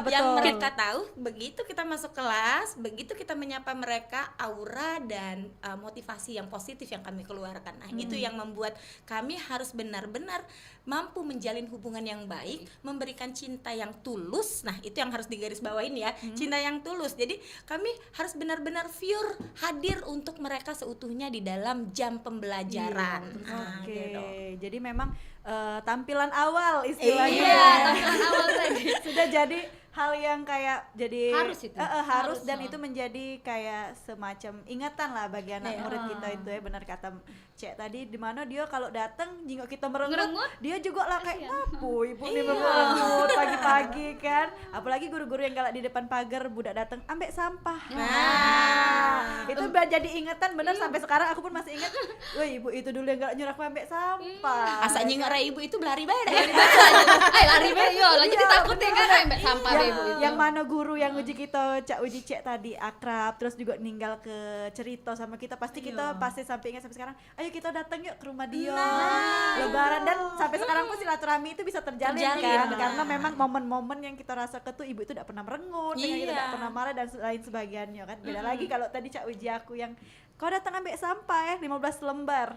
Yang mereka tahu begitu kita masuk kelas, begitu kita menyapa mereka, aura dan motivasi yang positif yang kami keluarkan. Nah, itu yang membuat kami harus benar-benar mampu menjalin hubungan yang baik, memberikan cinta yang tulus. Nah, itu yang harus digarisbawahin ya, cinta yang tulus. Jadi kami harus benar-benar pure hadir untuk mereka seutuhnya di dalam jam pembelajaran. Gitu. Jadi memang tampilan awal istilahnya tampilan awal tadi sudah jadi hal yang kayak jadi harus itu harus dan itu menjadi kayak semacam ingatan lah bagi anak murid kita itu ya. Benar kata Cek tadi, di mana dia kalau datang jingok kita merengut, dia juga lah kayak ngapu ibu nih merengut pagi-pagi kan. Apalagi guru-guru yang galak di depan pagar, budak datang ambek sampah. Itu jadi ingatan bener sampai sekarang aku pun masih ingat. Wah ibu itu dulu yang galak nyuruh aku ambek sampah. Asa nyingok ibu itu belari bae. lari bae yo, lagi ditakut ya kan ambek sampah ibu itu. Yang mana guru yang uji kita uji Cek tadi akrab, terus juga ninggal ke cerita sama kita, pasti kita pasti sampai ingat sampai sekarang. Ayo kita datang yuk ke rumah dia lebaran, dan sampai sekarang pun silaturahmi itu bisa terjalin kan, karena memang momen-momen yang kita rasakan tuh ibu itu tidak pernah merengut, kita tidak pernah marah dan lain sebagainya kan. Beda lagi kalau tadi Cak uji aku yang kau datang ambil sampah ya 15 lembar.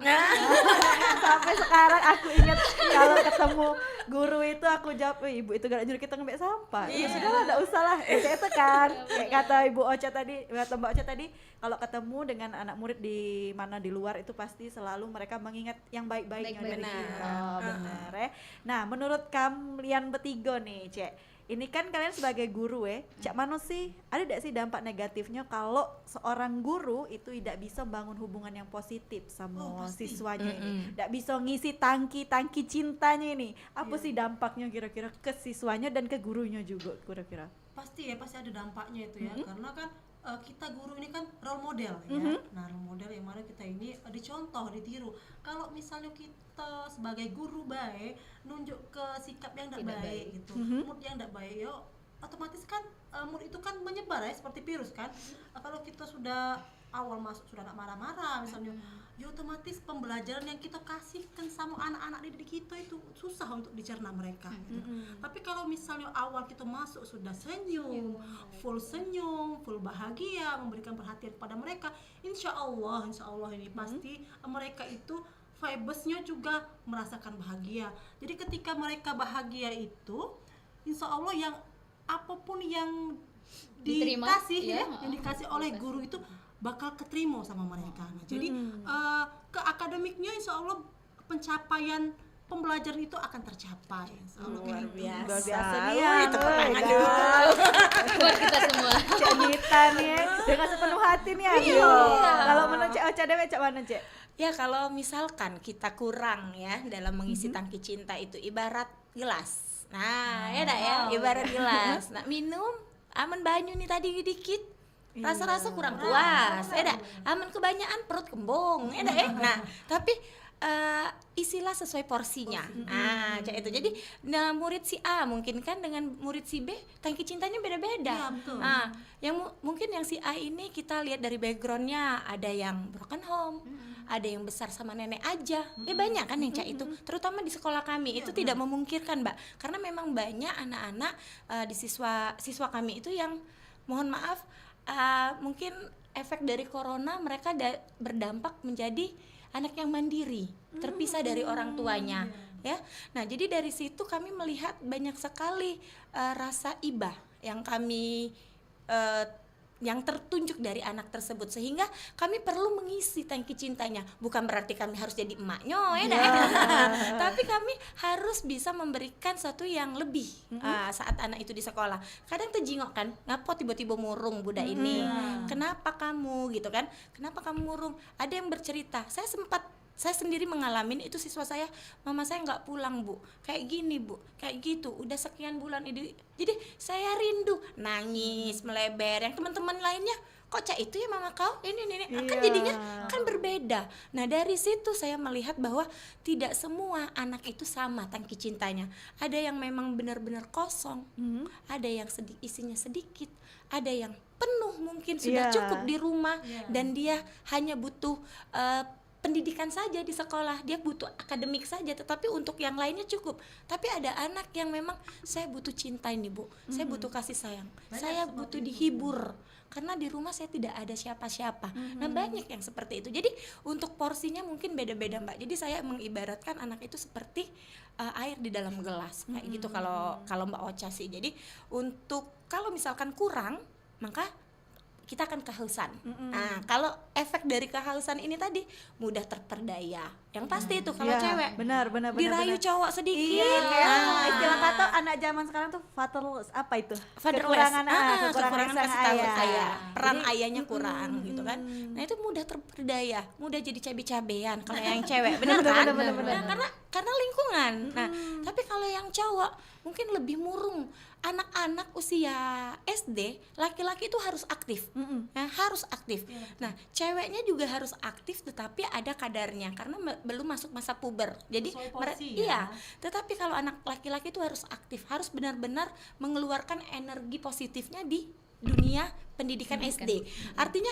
Sampai sekarang aku ingat kalau ketemu guru itu aku jawab, ibu itu gak nyuruh kita ngambil sampah. Ya sudahlah, enggak usah lah. Itu kan kayak kata Ibu Ocha tadi, kata Mbak Ocha tadi, kalau ketemu dengan anak murid di mana di luar itu pasti selalu mereka mengingat yang baik-baiknya dari kita. Benar ya. Nah, menurut kalian bertiga nih, Cek, ini kan kalian sebagai guru cak mana sih, ada tidak sih dampak negatifnya kalau seorang guru itu tidak bisa bangun hubungan yang positif sama siswanya ini, tidak bisa ngisi tangki cintanya ini, apa sih dampaknya kira-kira ke siswanya dan ke gurunya juga kira-kira? Pasti ada dampaknya itu ya, karena kan kita guru ini kan role model ya. Nah, role model yang mana kita ini dicontoh, ditiru. Kalau misalnya kita sebagai guru baik nunjuk ke sikap yang tidak baik gitu, mood yang tidak baik, yo otomatis kan mood itu kan menyebar ya seperti virus kan. Kalau kita sudah awal masuk sudah nak marah-marah misalnya, ya otomatis pembelajaran yang kita kasihkan sama anak-anak didik kita itu susah untuk dicerna mereka gitu. Tapi kalau misalnya awal kita masuk sudah senyum, full bahagia, memberikan perhatian kepada mereka, insya Allah ini pasti mereka itu vibes-nya juga merasakan bahagia. Jadi ketika mereka bahagia itu, insya Allah yang apapun yang dikasih yang dikasih oleh guru itu bakal keterima sama mereka. Nah, jadi ke akademiknya insya Allah pencapaian pembelajaran itu akan tercapai. Luar biasa. Luar biasa nih ya. itu pertanyaan dulu. Buat kita semua. Cak Nita nih dengan sepenuh hati nih Ayo. Kalau menurut Cak Ocha dewe Cak mana Cak? Ya kalau misalkan kita kurang ya dalam mengisi tangki cinta itu ibarat gelas. Nah, ya dah ya, ibarat gelas. Nak minum, aman banyu nih tadi dikit. Rasa-rasa kurang puas. Ya dah, aman kebanyakan perut kembung. Ya dah ya. Nah, tapi isilah sesuai porsinya. Nah, kayak itu. Jadi, murid si A mungkin kan dengan murid si B tangki cintanya beda-beda. Nah, mungkin yang si A ini kita lihat dari backgroundnya, ada yang broken home, ada yang besar sama nenek aja. Ya banyak kan yang itu. Terutama di sekolah kami itu tidak memungkirkan, Mbak. Karena memang banyak anak-anak di siswa kami itu yang mohon maaf mungkin efek dari corona mereka berdampak menjadi anak yang mandiri, terpisah dari orang tuanya, ya. Nah, jadi dari situ kami melihat banyak sekali rasa iba yang kami yang tertunjuk dari anak tersebut, sehingga kami perlu mengisi tangki cintanya. Bukan berarti kami harus jadi emaknya, tapi kami harus bisa memberikan sesuatu yang lebih saat anak itu di sekolah. Kadang terjingok kan, ngapo tiba-tiba murung budak ini, kenapa kamu gitu kan? Kenapa kamu murung? Ada yang bercerita, saya sendiri mengalami itu, siswa saya, mama saya nggak pulang bu, kayak gini bu, kayak gitu, udah sekian bulan ini, jadi saya rindu, nangis, meleber. Yang teman-teman lainnya, kok Cak itu ya mama kau, ini, kan jadinya kan berbeda. Nah dari situ saya melihat bahwa tidak semua anak itu sama tangki cintanya. Ada yang memang benar-benar kosong, ada yang isinya sedikit, ada yang penuh mungkin sudah cukup di rumah dan dia hanya butuh pendidikan saja di sekolah, dia butuh akademik saja, tetapi untuk yang lainnya cukup. Tapi ada anak yang memang saya butuh cinta ini bu, saya butuh kasih sayang, saya butuh dihibur karena di rumah saya tidak ada siapa-siapa. Nah banyak yang seperti itu. Jadi untuk porsinya mungkin beda-beda mbak. Jadi saya mengibaratkan anak itu seperti air di dalam gelas kayak gitu kalau Mbak Ocha sih. Jadi untuk kalau misalkan kurang maka kita akan kehausan. Nah, kalau efek dari kehausan ini tadi mudah terperdaya. Yang pasti itu kalau cewek. Benar. Dirayu cowok sedikit. Istilah kata anak zaman sekarang tuh fatherless, apa itu? Kekurangan sang kasih tahu ayah. ayah. Peran ayahnya kurang gitu kan. Nah, itu mudah terperdaya, mudah jadi cabe-cabean kalau yang cewek. Benar kan? Nah, karena lingkungan. Nah, tapi kalau yang cowok mungkin lebih murung. Anak-anak usia SD, laki-laki itu harus aktif, harus aktif. Nah, ceweknya juga harus aktif, tetapi ada kadarnya karena belum masuk masa puber. Jadi, tetapi kalau anak laki-laki itu harus aktif, harus benar-benar mengeluarkan energi positifnya di dunia pendidikan SD. Artinya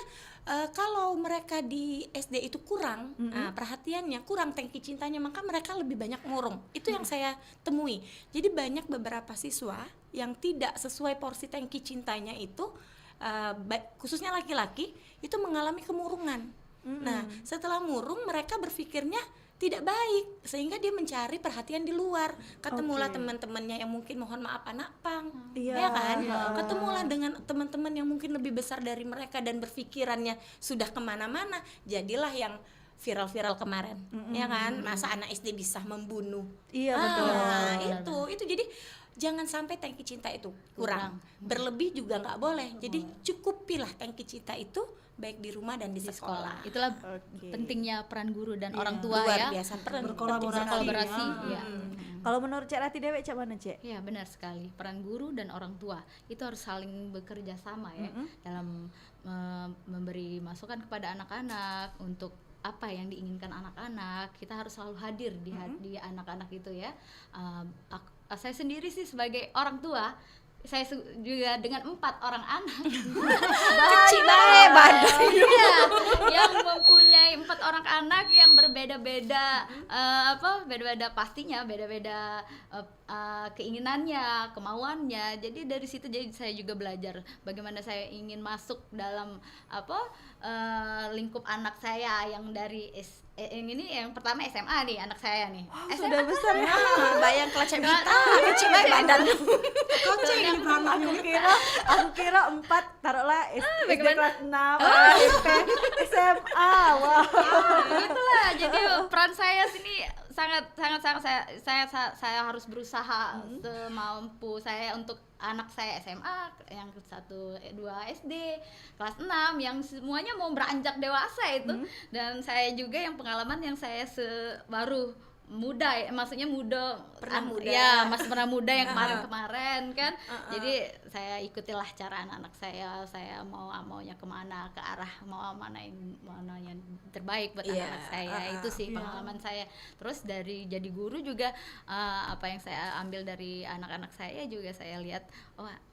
kalau mereka di SD itu kurang perhatiannya, kurang tangki cintanya, maka mereka lebih banyak murung. Itu yang saya temui. Jadi banyak beberapa siswa yang tidak sesuai porsi tangki cintanya itu, khususnya laki-laki itu mengalami kemurungan. Nah, setelah murung mereka berpikirnya tidak baik, sehingga dia mencari perhatian di luar. Ketemulah teman-temannya yang mungkin mohon maaf anak pang, ya kan? Ketemulah dengan teman-teman yang mungkin lebih besar dari mereka dan berpikirannya sudah kemana-mana. Jadilah yang viral-viral kemarin, ya kan? Masa anak SD bisa membunuh? Iya betul. Itu jadi jangan sampai tangki cinta itu kurang. Berlebih juga nggak boleh. Jadi cukupilah tangki cinta itu baik di rumah dan di sekolah. Itulah pentingnya peran guru dan orang tua Luar ya. biasa peran Berkolaborasi. Ya. Kalau menurut Cek Rati Dewi cak mana Cek? Ya benar sekali, peran guru dan orang tua itu harus saling bekerja sama ya dalam memberi masukan kepada anak-anak untuk apa yang diinginkan anak-anak. Kita harus selalu hadir di anak-anak itu ya. Saya sendiri sih sebagai orang tua, saya juga dengan 4 orang anak Kecil banget. iya, yang mempunyai 4 orang anak yang berbeda-beda beda-beda pastinya beda-beda keinginannya, kemauannya. Jadi dari situ saya juga belajar bagaimana saya ingin masuk dalam lingkup anak saya yang dari yang pertama SMA nih anak saya nih. SMA Sudah besar ya. Bayang kelacak kita, kecil banget badan. Aku kira 4 taruhlah SD kelas 6, SMP, SMA. Wow. Itulah jadi peran saya sini sangat saya harus berusaha semampu saya untuk anak saya SMA yang 1, 2 SD, kelas 6 yang semuanya mau beranjak dewasa itu. Dan saya juga yang pengalaman yang saya baru muda, maksudnya pernah muda yang kemarin kan. Jadi saya ikutilah cara anak-anak saya maunya kemana, ke arah mana yang terbaik buat anak-anak saya. Itu sih pengalaman saya. Terus dari jadi guru juga apa yang saya ambil dari anak-anak saya juga saya lihat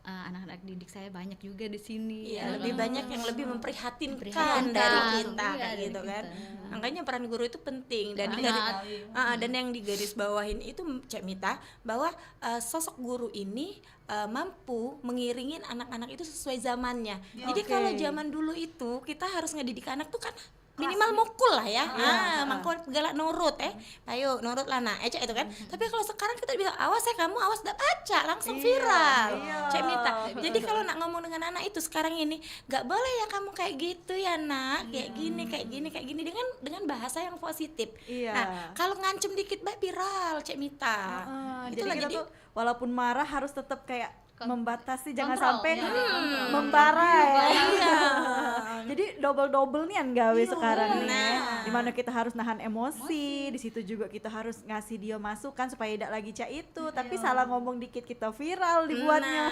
anak-anak didik saya banyak juga di sini. Lebih banyak yang lebih memprihatinkan dari kita kayak gitu kan. Makanya peran guru itu penting dan dan yang digaris bawahin itu Cek Mita bahwa sosok guru ini mampu mengiringin anak-anak itu sesuai zamannya. Jadi kalau zaman dulu itu kita harus ngedidik anak tuh kan minimal mukul lah ya. Mangkul galak nurut ayo nurut lah nak Cek itu kan. Tapi kalau sekarang kita bisa awas kamu awas udah baca langsung viral. Cek Mita. Jadi kalau nak ngomong dengan anak itu sekarang ini nggak boleh ya kamu kayak gitu ya nak, kayak gini dengan bahasa yang positif. Nah, kalau ngancem dikit viral Cek Mita. Jadi kita tuh walaupun marah harus tetap kayak membatasi, jangan kontrol, sampai membara ya. Jadi double nih yang gawe sekarang nih. Dimana kita harus nahan emosi, di situ juga kita harus ngasih dia masukan supaya tidak lagi cak itu. Tapi salah ngomong dikit kita viral dibuatnya.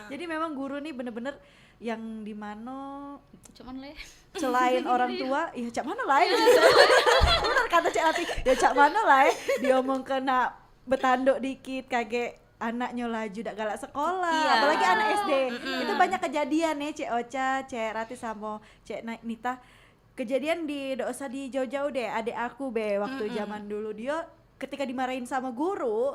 Jadi memang guru nih bener-bener yang dimana cuman selain orang tua, ya cak mana lah ya. Bener kata Cak Rati, ya cak mana lah ya. Dia mau kena betanduk dikit kaget anaknya laju dak galak sekolah, apalagi anak SD. Itu banyak kejadian nih Cek Ocha, Cek Rati sama Cek Nita. Kejadian ndak usah di jauh-jauh deh, adik aku waktu zaman dulu dia ketika dimarahin sama guru,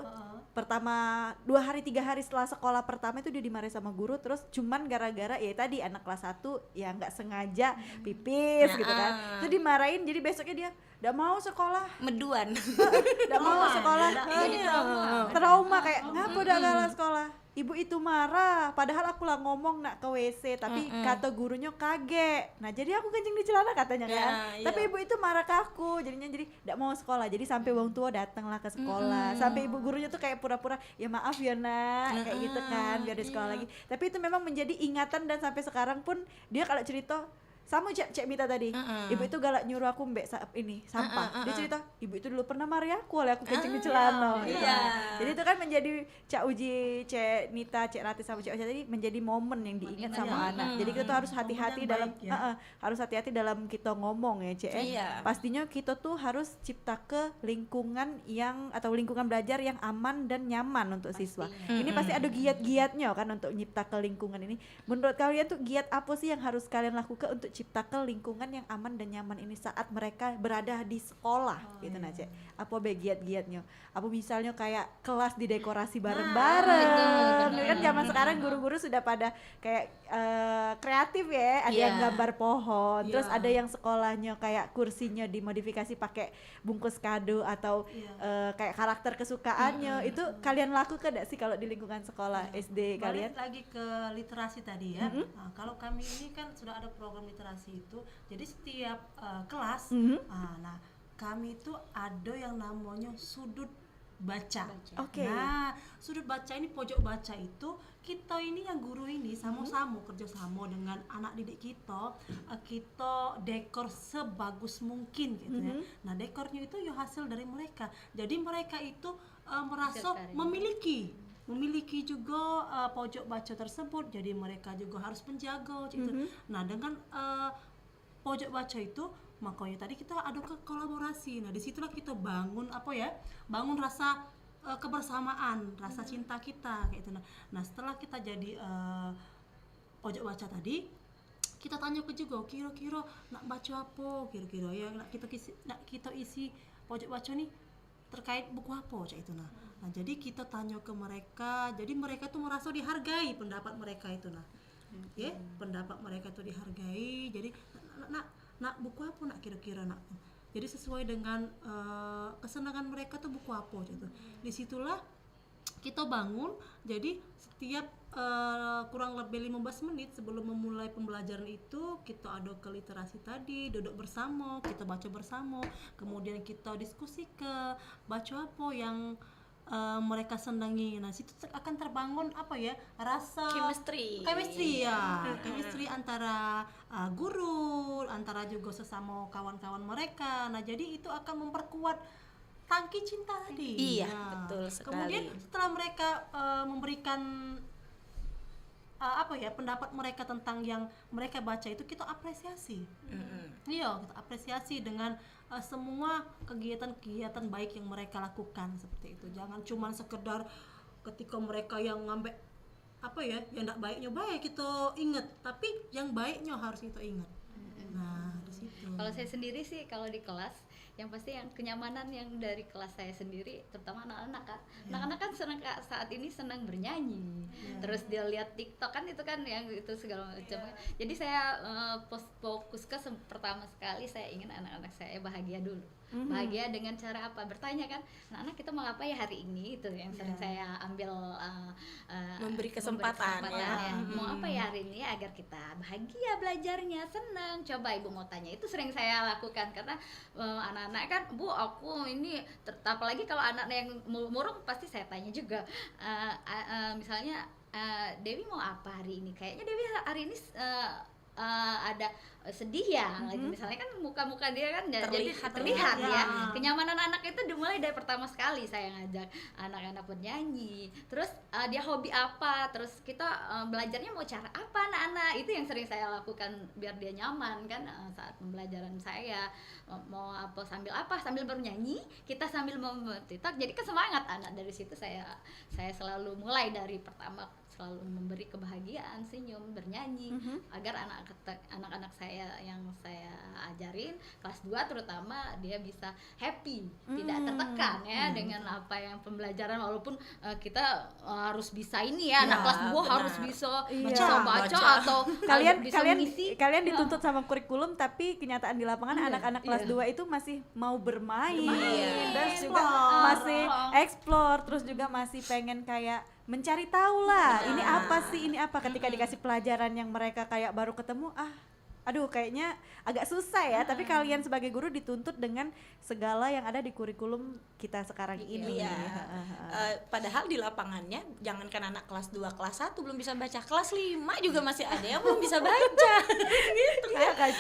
pertama 2 hari 3 hari setelah sekolah pertama itu dia dimarahin sama guru, terus cuman gara-gara ya tadi anak kelas 1 ya nggak sengaja pipis gitu kan. Itu dimarahin jadi besoknya dia nggak mau sekolah, meduan. Nggak mau sekolah. Trauma kayak ngapa udah galak sekolah. Ibu itu marah, padahal aku lah ngomong nak ke WC, tapi kata gurunya kaget. Nah jadi aku kencing di celana katanya kan. Tapi ibu itu marah ke aku, jadinya jadi tidak mau sekolah. Jadi sampai wong tua datanglah ke sekolah. Sampai ibu gurunya tuh kayak pura-pura, ya maaf ya nak, kayak gitu kan, biar di sekolah lagi. Tapi itu memang menjadi ingatan dan sampai sekarang pun dia kalau cerita sama Cek Mita tadi, ibu itu galak nyuruh aku mbek sampah. Dia cerita, ibu itu dulu pernah marahi aku, oleh aku kencing di celana. Jadi itu kan menjadi Cak Uji, Cek Nita, Cek Rati sama Cek Ocha tadi menjadi momen yang diingat sama anak. Jadi kita tuh harus hati-hati dalam harus hati-hati dalam kita ngomong ya Cek. Pastinya kita tuh harus cipta ke lingkungan yang atau lingkungan belajar yang aman dan nyaman untuk siswa. Ini pasti ada giat-giatnya kan untuk nyipta ke lingkungan ini. Menurut kalian tuh giat apa sih yang harus kalian lakukan untuk ciptakan lingkungan yang aman dan nyaman ini saat mereka berada di sekolah gitu nah Cek. Apa giat-giatnya? Apa misalnya kayak kelas didekorasi bareng-bareng. Kan zaman sekarang guru-guru sudah pada kayak kreatif ya, ada yang gambar pohon, terus ada yang sekolahnya kayak kursinya dimodifikasi pakai bungkus kado atau kayak karakter kesukaannya. Itu kalian lakukan enggak sih kalau di lingkungan sekolah SD kalian? Balik lagi ke literasi tadi ya. Nah, kalau kami ini kan sudah ada program literasi itu, jadi setiap kelas, nah kami itu ada yang namanya sudut baca. Oke. Nah, sudut baca ini, pojok baca itu kita ini yang guru ini sama-sama kerjasama dengan anak didik kita, kita dekor sebagus mungkin gitu ya. Nah, dekornya itu ya hasil dari mereka. Jadi mereka itu merasa memiliki juga pojok baca tersebut, jadi mereka juga harus menjaga gitu. Nah, dengan pojok baca itu makanya tadi kita ada kolaborasi. Nah, disitulah kita bangun bangun rasa kebersamaan, rasa cinta kita kayak gitu. Nah, setelah kita jadi pojok baca tadi, kita tanya ke juga kira-kira nak baca apa, kira-kira ya nak kita isi pojok baca nih terkait buku apa cak itu. Nah, jadi kita tanya ke mereka, jadi mereka tuh merasa dihargai pendapat mereka itu. Nah, ya pendapat mereka tuh dihargai. Jadi nak buku apa nak kira-kira nak. Jadi sesuai dengan kesenangan mereka tuh buku apa gitu. Disitulah kita bangun. Jadi setiap kurang lebih 15 menit sebelum memulai pembelajaran itu kita ada ke literasi tadi, duduk bersama, kita baca bersama, kemudian kita diskusi ke baca apa yang mereka senangi. Nah, situ akan terbangun rasa chemistry chemistry antara guru, antara juga sesama kawan-kawan mereka. Nah, jadi itu akan memperkuat tangki cinta tadi. Iya, Nah, betul sekali. kemudian setelah mereka memberikan pendapat mereka tentang yang mereka baca itu, kita apresiasi. Iya, kita apresiasi dengan semua kegiatan-kegiatan baik yang mereka lakukan seperti itu. Jangan cuma sekedar ketika mereka yang ngambil yang enggak baiknya baik kita ingat, tapi yang baiknya harus kita ingat. Nah, di situ. Kalau saya sendiri sih kalau di kelas yang pasti yang kenyamanan yang dari kelas saya sendiri, terutama anak-anak kan. Anak-anak kan senang saat ini senang bernyanyi. Terus dia lihat TikTok kan, itu kan yang itu segala macam. Jadi saya fokus ke pertama sekali saya ingin anak-anak saya bahagia dulu. Bahagia dengan cara apa? Bertanya kan, anak-anak kita mau apa ya hari ini? Itu yang sering saya ambil memberi kesempatan ya. Mau apa ya hari ini agar kita bahagia belajarnya, senang. Coba ibu mau tanya, itu sering saya lakukan karena anak-anak kan, Bu aku ini apalagi kalau anak yang murung pasti saya tanya juga. Misalnya Dewi mau apa hari ini? Kayaknya Dewi hari ini ada sedih ya, lagi misalnya kan muka-muka dia kan terlihat ya. Kenyamanan anak itu dimulai dari pertama sekali saya ngajak anak-anak bernyanyi, terus dia hobi apa, terus kita belajarnya mau cara apa anak-anak, itu yang sering saya lakukan biar dia nyaman kan saat pembelajaran saya. Mau sambil bernyanyi, kita sambil TikTok, jadi kesemangat anak. Dari situ saya selalu mulai dari pertama selalu memberi kebahagiaan, senyum, bernyanyi agar anak-anak saya yang saya ajarin kelas 2 terutama dia bisa happy, tidak tertekan ya dengan apa yang pembelajaran, walaupun kita harus bisa ini ya, anak kelas 2 harus bisa baca atau kalian dituntut sama kurikulum, tapi kenyataan di lapangan anak-anak kelas 2 itu masih mau bermain. Dan juga masih explore, terus juga masih pengen kayak mencari tahu lah, ini apa ketika dikasih pelajaran yang mereka kayak baru ketemu, aduh kayaknya agak susah ya. Tapi kalian sebagai guru dituntut dengan segala yang ada di kurikulum kita sekarang ini. Padahal di lapangannya jangankan anak kelas 2, kelas 1 belum bisa baca, kelas 5 juga masih ada yang belum bisa baca. Gitu kan.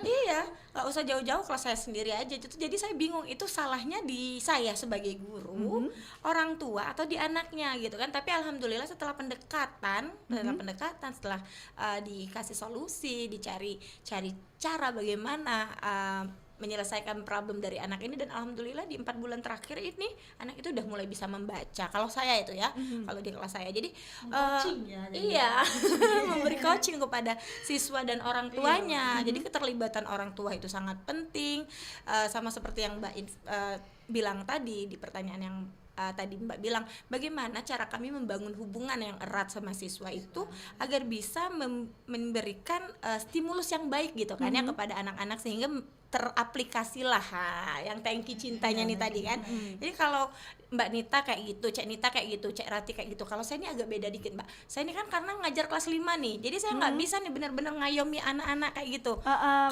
Iya, gak usah jauh-jauh, kelas saya sendiri aja. Jadi saya bingung, itu salahnya di saya sebagai guru, orang tua atau di anaknya gitu kan. Tapi alhamdulillah setelah pendekatan, setelah dikasih solusi, dicari cara bagaimana menyelesaikan problem dari anak ini, dan alhamdulillah di 4 bulan terakhir ini anak itu udah mulai bisa membaca. Kalau saya itu ya, kalau di kelas saya, jadi memberi coaching kepada siswa dan orang tuanya. Jadi keterlibatan orang tua itu sangat penting, sama seperti yang Mbak bilang tadi di pertanyaan yang tadi Mbak bilang, bagaimana cara kami membangun hubungan yang erat sama siswa itu agar bisa memberikan stimulus yang baik gitu kan ya kepada anak-anak, sehingga teraplikasilah yang tangki cintanya nih tadi kan. Jadi kalau Mbak Nita kayak gitu, Cek Nita kayak gitu, Cek Rati kayak gitu. Kalau saya ini agak beda dikit Mbak. Saya ini kan karena ngajar kelas 5 nih, jadi saya nggak bisa nih benar-benar ngayomi anak-anak kayak gitu.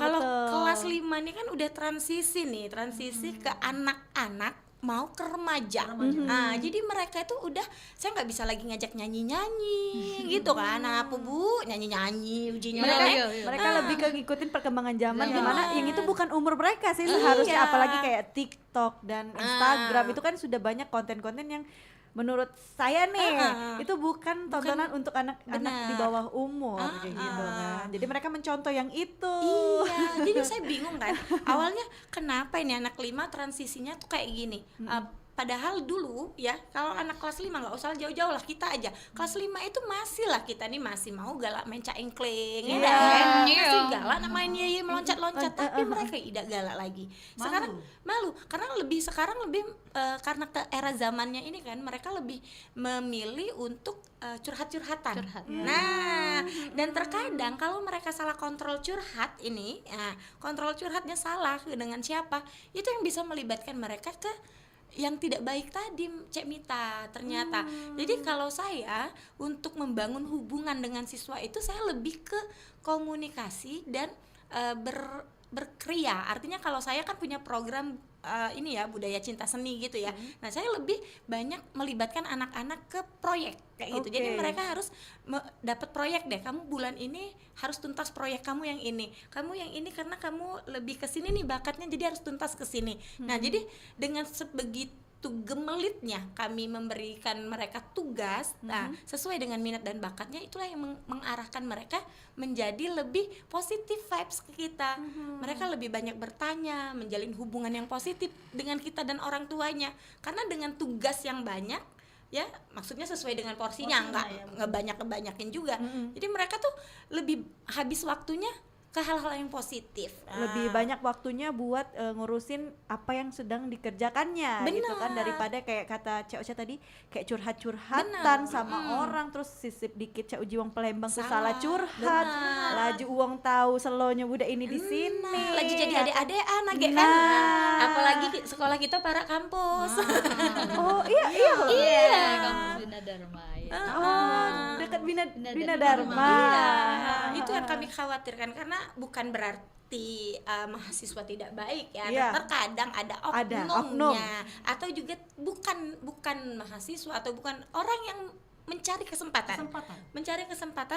Kalau kelas 5 nih kan udah transisi ke anak-anak mau ke remaja. Nah, jadi mereka itu udah, saya nggak bisa lagi ngajak nyanyi-nyanyi gitu kan. Nah, apa Bu? Nyanyi-nyanyi, uji mereka nyelek. mereka lebih ke ngikutin perkembangan zaman Iya. dimana yang itu bukan umur mereka sih seharusnya, Iya. apalagi kayak TikTok dan Instagram itu kan sudah banyak konten-konten yang menurut saya nih itu bukan tontonan untuk anak-anak Benar. di bawah umur kayak gitu kan. Jadi mereka mencontoh yang itu. Iya, jadi saya bingung kan. Awalnya kenapa ini anak 5 transisinya tuh kayak gini. Padahal dulu ya, kalau anak kelas 5 nggak usah jauh-jauh lah, kita aja kelas 5 itu masih lah, kita nih masih mau galak main caingkling, ya kan? Masih galak main yeye meloncat-loncat, tapi mereka tidak galak lagi. Sekarang malu karena sekarang lebih karena ke era zamannya ini kan, mereka lebih memilih untuk curhat-curhatan. Nah, dan terkadang kalau mereka salah kontrol curhat ini, kontrol curhatnya salah dengan siapa, itu yang bisa melibatkan mereka ke yang tidak baik tadi, Cek Mita, ternyata. Jadi kalau saya untuk membangun hubungan dengan siswa itu, saya lebih ke komunikasi dan berkria. Artinya kalau saya kan punya program ini ya, budaya cinta seni gitu ya. Nah, saya lebih banyak melibatkan anak-anak ke proyek kayak gitu. Jadi mereka harus dapat proyek deh. Kamu bulan ini harus tuntas proyek kamu yang ini. Kamu yang ini karena kamu lebih ke sini nih bakatnya, jadi harus tuntas ke sini. Nah, jadi dengan sebegitu gemelitnya kami memberikan mereka tugas, nah sesuai dengan minat dan bakatnya, itulah yang mengarahkan mereka menjadi lebih positif vibes ke kita. Mereka lebih banyak bertanya, menjalin hubungan yang positif dengan kita dan orang tuanya. Karena dengan tugas yang banyak, ya maksudnya sesuai dengan porsinya, nggak ngebanyakin juga. Jadi mereka tuh lebih habis waktunya ke hal-hal yang positif, lebih banyak waktunya buat ngurusin apa yang sedang dikerjakannya gitu kan, daripada kayak kata Cak Ocha tadi kayak curhat-curhatan sama orang, terus sisip dikit Cak Uji wong Palembang salah curhat, laju uang tahu selonya budak ini di sini, lagi jadi adik-adikan lagi kan, apalagi sekolah kita para kampus. Oh iya Kampus Bina Dharma ya. dekat Bina Dharma. Itu yang kami khawatirkan, karena bukan berarti mahasiswa tidak baik ya. Iya. Terkadang ada oknum. oknumnya, atau juga bukan mahasiswa atau bukan orang yang mencari kesempatan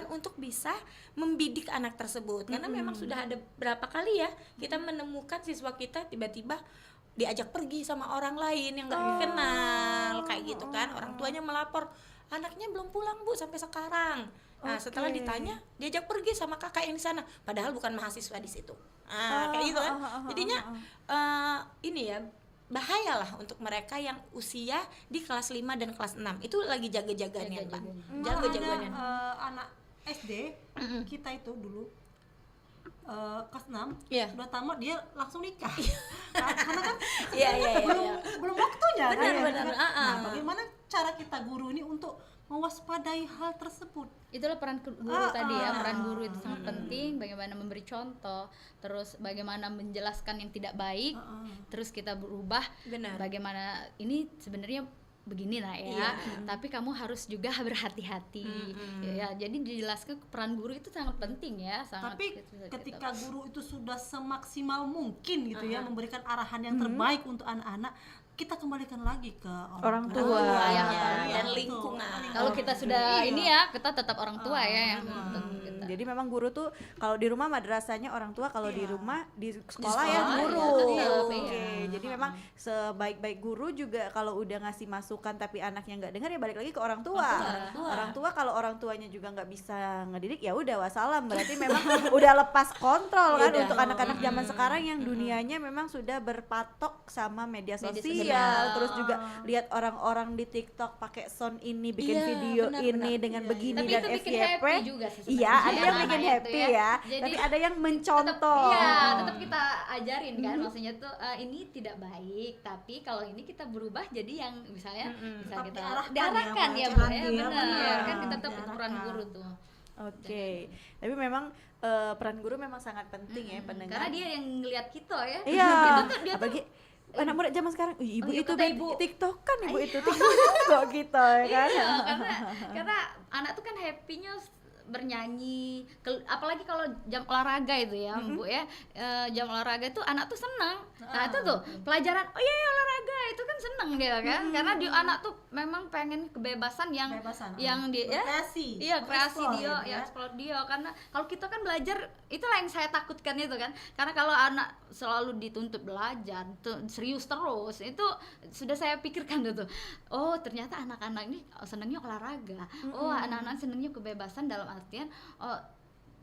untuk bisa membidik anak tersebut. Karena memang sudah ada berapa kali ya kita menemukan siswa kita tiba-tiba diajak pergi sama orang lain yang nggak dikenal kayak gitu kan. Orang tuanya melapor, anaknya belum pulang Bu sampai sekarang. Nah, setelah ditanya, diajak pergi sama kakak yang di sana, padahal bukan mahasiswa di situ. Kayak gitu kan. Jadinya ini ya, bahayalah untuk mereka yang usia di kelas 5 dan kelas 6. Itu lagi jaga-jaganya, Pak. Jaga-jaganya. Anak SD kita itu dulu kelas 6 sudah tamat, dia langsung nikah. Karena kan belum waktunya. Benar. Nah, bagaimana cara kita guru ini untuk mewaspadai hal tersebut? Itulah peran guru tadi ya, peran guru itu sangat penting. Bagaimana memberi contoh, terus bagaimana menjelaskan yang tidak baik, terus kita berubah. Benar. Bagaimana ini sebenarnya begini lah ya, tapi kamu harus juga berhati-hati. Ya, jadi dijelaskan peran guru itu sangat penting ya, sangat. Tapi ketika guru itu sudah semaksimal mungkin gitu ya, memberikan arahan yang terbaik untuk anak-anak, kita kembalikan lagi ke orang tua dan lingkungan. Kalau kita sudah ini ya, kita tetap orang tua ya yang Jadi memang guru tuh kalau di rumah madrasahnya orang tua, kalau di rumah di sekolah ya guru. Jadi memang sebaik-baik guru juga kalau udah ngasih masukan tapi anaknya nggak dengar, ya balik lagi ke orang tua. Orang tua kalau orang tuanya juga nggak bisa ngedidik, ya udah wassalam, berarti memang udah lepas kontrol kan untuk anak-anak zaman sekarang yang dunianya memang sudah berpatok sama media sosial. Terus juga lihat orang-orang di TikTok pakai sound ini, bikin video ini dengan begini tapi dan itu bikin FYP. happy juga sih sebenarnya. Iya, ada yang bikin happy ya. Jadi, tapi ada yang mencontoh. Tetap kita ajarin kan, maksudnya tuh ini tidak baik, tapi kalau ini kita berubah jadi yang misalnya bisa kita diarahkan ya Bu ya, benar. Kan kita tetap peran guru tuh. Oke. Tapi memang peran guru memang sangat penting ya, pendengar. Karena dia yang ngelihat kita ya. Iya. Dia Apalagi anak muda zaman sekarang, ibu itu kata ibu. TikTok kan, ibu itu TikTok gitu ya kan. Karena anak tuh kan happy-nya bernyanyi, apalagi kalau jam olahraga itu ya, Bu ya. Jam olahraga itu anak tuh senang. Nah, itu tuh pelajaran, oh iya olahraga itu kan seneng dia kan. Karena anak tuh memang pengen kebebasan yang Berkreasi. Iya, kreasi Explore, dia, ya explore dia. Karena kalau kita kan belajar, itulah yang saya takutkan itu kan. Karena kalau anak selalu dituntut belajar, tuh serius terus, itu sudah saya pikirkan itu. Oh, ternyata anak-anak ini senangnya olahraga. Oh, anak-anak senangnya kebebasan dalam artian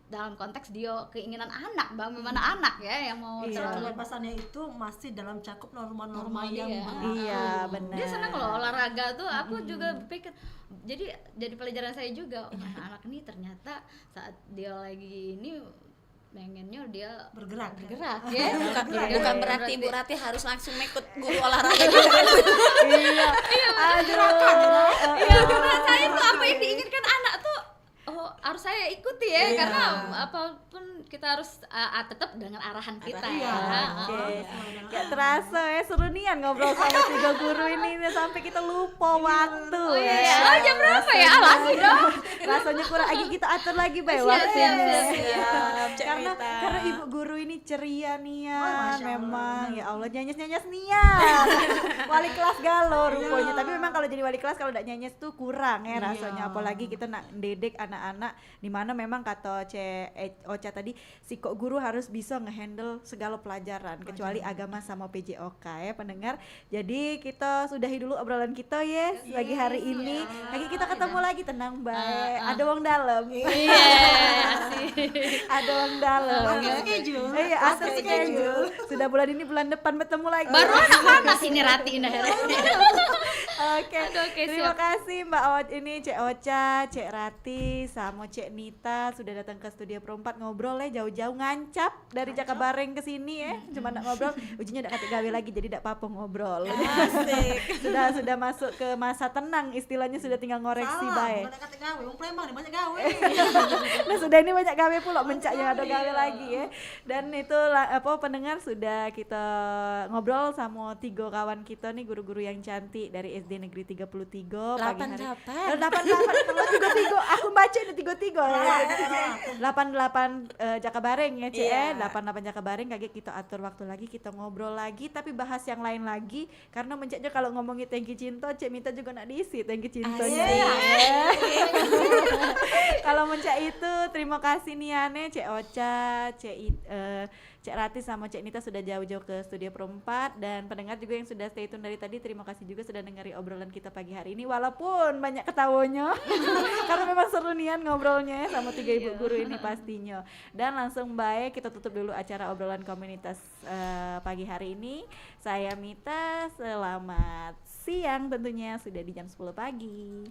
dalam konteks dia keinginan anak, bagaimana anak ya yang mau terlalu Kebebasannya itu masih dalam cakup norma-norma yang Iya, benar. dia senang loh olahraga tuh. Aku juga pikir jadi pelajaran saya juga. Oh, anak-anak ini ternyata saat dia lagi ini pengennya dia bergerak ya. Bukan berarti Bu Rati harus langsung ikut guru olahraga juga. Iya. Iya, karena saya tuh apa yang diinginkan anak tuh harus saya ikuti ya, karena apapun kita harus tetap dengan arahan kita ya. Oke. Gak terasa ya, seru nian ngobrol sama 3 guru ini sampai kita lupa waktu. Oh iya, jam berapa ya? Lagi dong. Rasanya kurang lagi, kita atur lagi Bay Siap. Karena ibu guru ini ceria nian, memang ya Allah, nyanyes nian. Wali kelas galau rupanya, tapi memang kalau jadi wali kelas kalau udah nyanyes tuh kurang ya rasanya, apalagi kita nak dedek anak-anak di mana memang kata Ocha tadi si kok guru harus bisa ngehandle segala pelajaran kecuali agama sama PJOK ya pendengar. Jadi kita sudahi dulu obrolan kita ya pagi hari ini. Lagi kita ketemu lagi, tenang baik. Ada wong dalam. Ada wong dalam. Iya, atur schedule. Sudah bulan ini, bulan depan bertemu lagi. Baru anak mana sini Rati Indah. Oke, terima kasih Mbak Cek Ocha, Cek Rati, sama Cek Nita sudah datang ke Studio Perempat ngobrol ya, jauh-jauh ngancap dari Jakabareng ke sini ya. Cuma nak ngobrol, ujinya udah kate gawe lagi jadi tidak apa-apa ngobrol. Asik. sudah masuk ke masa tenang istilahnya, sudah tinggal ngoreksi bae. Salah, kate gawe, wong Palembang banyak gawe. Nah, sudah ini banyak gawe pula, mencak yang ada gawe lagi ya. Dan itu pendengar sudah kita ngobrol sama 3 kawan kita nih, guru-guru yang cantik dari SD Negeri 33 pagi hari. 88 aku baca ini 33 88 Jakabareng ya Cik ya. 88 Jakabareng, kaget kita atur waktu lagi, kita ngobrol lagi tapi bahas yang lain lagi, karena mencaknya kalau ngomongin Tengki Cinta Cik minta juga nak diisi Tengki Cintanya ya. Kalau mencak itu terima kasih niane Cik Ocha, Cek Rati sama Cek Nita sudah jauh-jauh ke Studio Perempat, dan pendengar juga yang sudah stay tune dari tadi, terima kasih juga sudah dengari obrolan kita pagi hari ini walaupun banyak ketawanya karena memang seru nian ngobrolnya sama 3 ibu guru ini pastinya. Dan langsung baik kita tutup dulu acara obrolan komunitas pagi hari ini. Saya Mita, selamat siang tentunya, sudah di jam 10 pagi.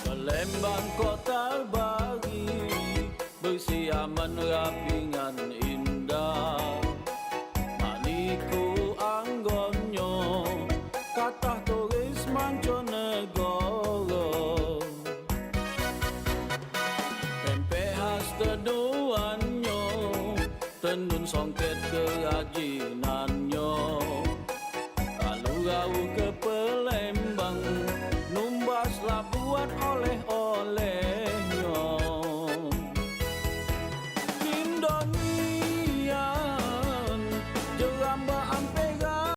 Palembang kota bagi bersiaman rapingan indah, maniku anggonyo katah turis mancanegara, pempek khas teduanyo tenun songket kerajinanyo, kalau rau ke Palembang numbaslah buat oleh-oleh.